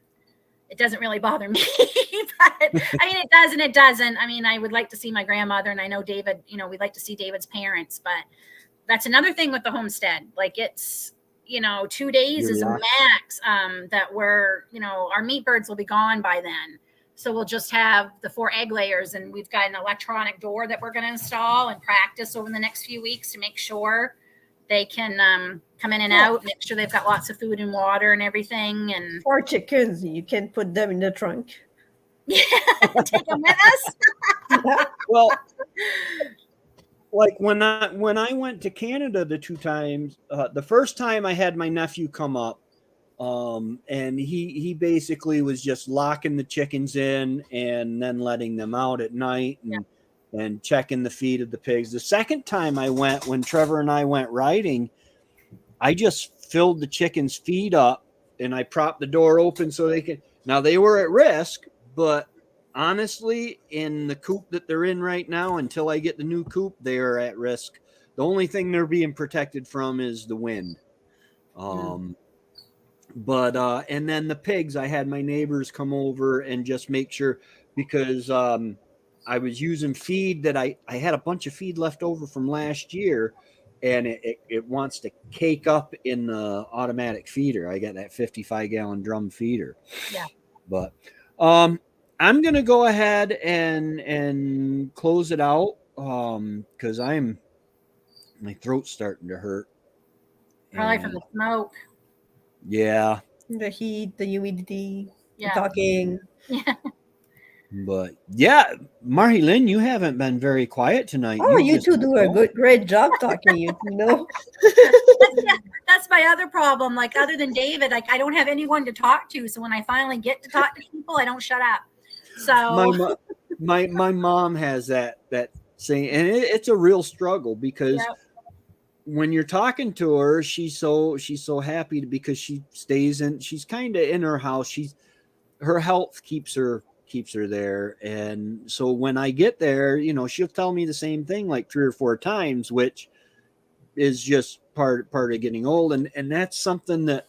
it doesn't really bother me, but I mean, it does and it doesn't. I mean, I would like to see my grandmother, and I know David, we'd like to see David's parents, but that's another thing with the homestead. Like, it's, 2 days is a max, that we're, our meat birds will be gone by then. So we'll just have the 4 egg layers, and we've got an electronic door that we're going to install and practice over the next few weeks to make sure they can come in and out, make sure they've got lots of food and water and everything. And 4 chickens, you can put them in the trunk. Yeah, take them with us. Well, like when I went to Canada the 2 times, the first time I had my nephew come up. And he basically was just locking the chickens in and then letting them out at night and checking the feed of the pigs. The second time I went, when Trevor and I went riding, I just filled the chickens' feed up and I propped the door open so they could. Now they were at risk, but honestly, in the coop that they're in right now, until I get the new coop, they are at risk. The only thing they're being protected from is the wind. But and then the pigs, I had my neighbors come over and just make sure, because I was using feed that I had a bunch of feed left over from last year, and it wants to cake up in the automatic feeder. I got that 55-gallon drum feeder. Yeah. But I'm gonna go ahead and close it out because my throat's starting to hurt. Probably from And the smoke. yeah, The heat, the humidity, the Yeah. talking. Yeah. but yeah, Marty Lynn, you haven't been very quiet tonight. Oh, you just two do a great job talking. You know. That's my other problem. Like, other than David, like, I don't have anyone to talk to. So when I finally get to talk to people, I don't shut up. So my mom has that saying, and it's a real struggle because Yep. when you're talking to her, she's so happy because she stays in. She's kind of in her house. Her health keeps her there, and so when I get there, she'll tell me the same thing like 3 or 4 times, which is just part of getting old, and that's something that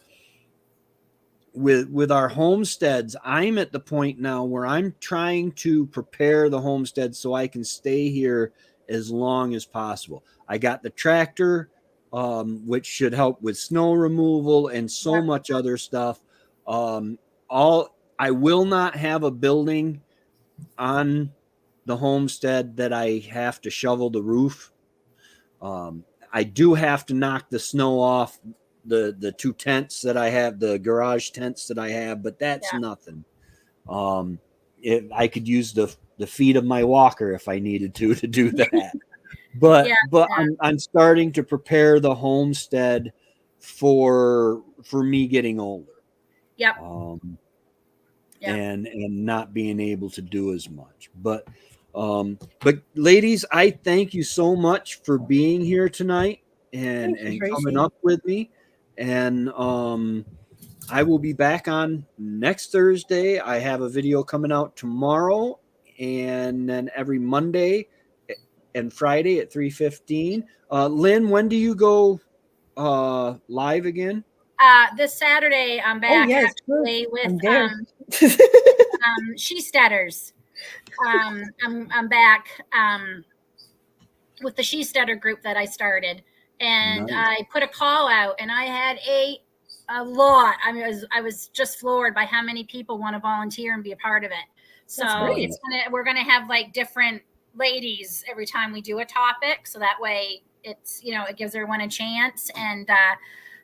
with our homesteads, I'm at the point now where I'm trying to prepare the homestead so I can stay here as long as possible. I got the tractor, which should help with snow removal and so Yep. much other stuff. All I will not have a building on the homestead that I have to shovel the roof. I do have to knock the snow off the 2 tents that I have, the garage tents that I have, but that's Yeah. nothing. I could use the feet of my walker if I needed to do that. But Yeah, yeah. I'm starting to prepare the homestead for me getting older. Yep. Yep. And not being able to do as much. But ladies, I thank you so much for being here tonight and Thank you, coming Tracy. up with me. And I will be back on next Thursday. I have a video coming out tomorrow, and then every Monday and Friday at 3:15. Lynn, when do you go live again? This Saturday, I'm Oh back yes, actually with I'm there. She-Steaders. I'm back with the She-Steader group that I started, and Nice. I put a call out, and I had a lot. I mean, I was just floored by how many people want to volunteer and be a part of it. So That's great. we're gonna have like different ladies every time we do a topic, so that way it's it gives everyone a chance. And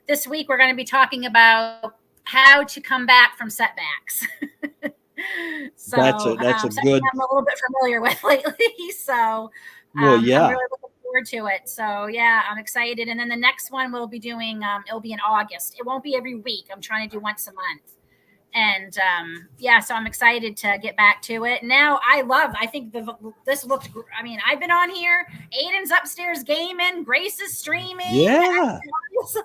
this week we're going to be talking about how to come back from setbacks. So That's a good. I'm a little bit familiar with lately. So Well, yeah. I'm really looking forward to it. So yeah, I'm excited. And then the next one we'll be doing, it'll be in August. It won't be every week. I'm trying to do once a month. And yeah, so I'm excited to get back to it. Now I think this looked, I mean, I've been on here, Aiden's upstairs gaming, Grace is streaming. Yeah. Obviously,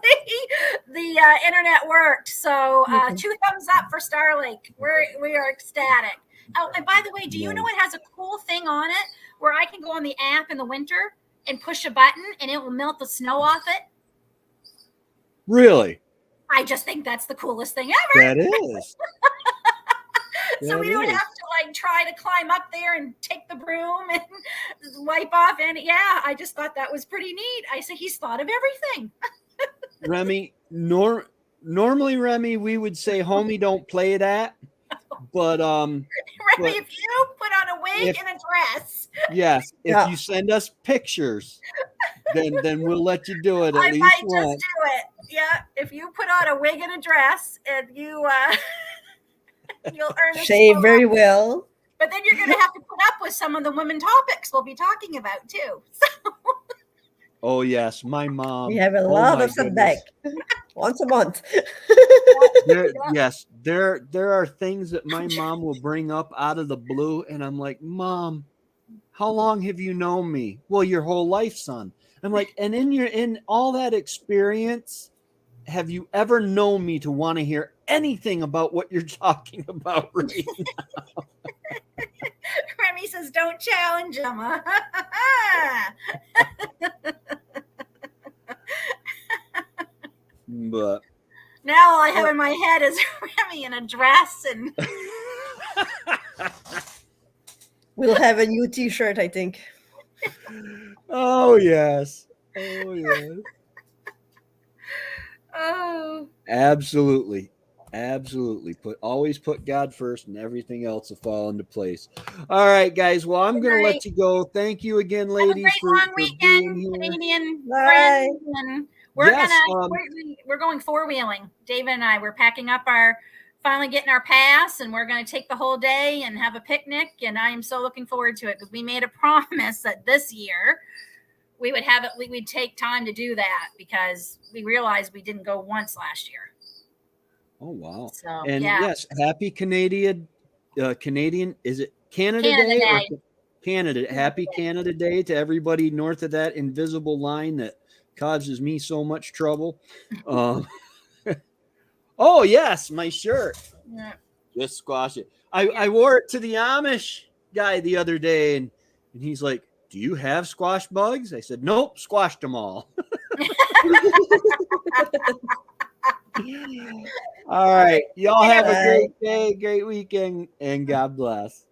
the internet worked. So 2 thumbs up for Starlink. We are ecstatic. Oh, and by the way, do you know it has a cool thing on it where I can go on the app in the winter and push a button and it will melt the snow off it? Really? I just think that's the coolest thing ever. That is. So we don't have to like try to climb up there and take the broom and wipe off. And yeah, I just thought that was pretty neat. I said, he's thought of everything. Remy, normally, Remy, we would say, homie, don't play that. But Remy, if you put on a wig and a dress. Yes, if you send us pictures, then we'll let you do it at least might once. just do it. Yeah, if you put on a wig and a dress and you you'll earn a shave spot. very well. But then you're gonna have to put up with some of the women topics we'll be talking about too. So. Oh yes, my mom. We have a lot of setback once a month. Yes, there are things that my mom will bring up out of the blue, and I'm like, Mom, how long have you known me? Well, your whole life, son. I'm like, and in all that experience, have you ever known me to want to hear anything about what you're talking about right now? Remy says, don't challenge him. But Now all I have in my head is Remy in a dress and We'll have a new T-shirt, I think. Oh yes. Oh yes. oh. Absolutely. Absolutely. Always put God first and everything else will fall into place. All right, guys. Well, I'm going to let you go. Thank you again, Have a ladies, great long for weekend, being here. Canadian Bye. friends, and we're Yes, we're going four-wheeling. David and I, we're packing up finally getting our pass, and we're going to take the whole day and have a picnic. And I am so looking forward to it because we made a promise that this year we would have it. We'd take time to do that because we realized we didn't go once last year. Oh wow! So, and yeah. yes, happy Canadian. Is it Canada Canada Day? Day. Or Canada. Happy Canada Day to everybody north of that invisible line that causes me so much trouble. Oh yes, my shirt. Yeah. Just squash it. I wore it to the Amish guy the other day, and he's like, "Do you have squash bugs?" I said, "Nope, squashed them all." All right. Y'all have a great day, great weekend, and God bless.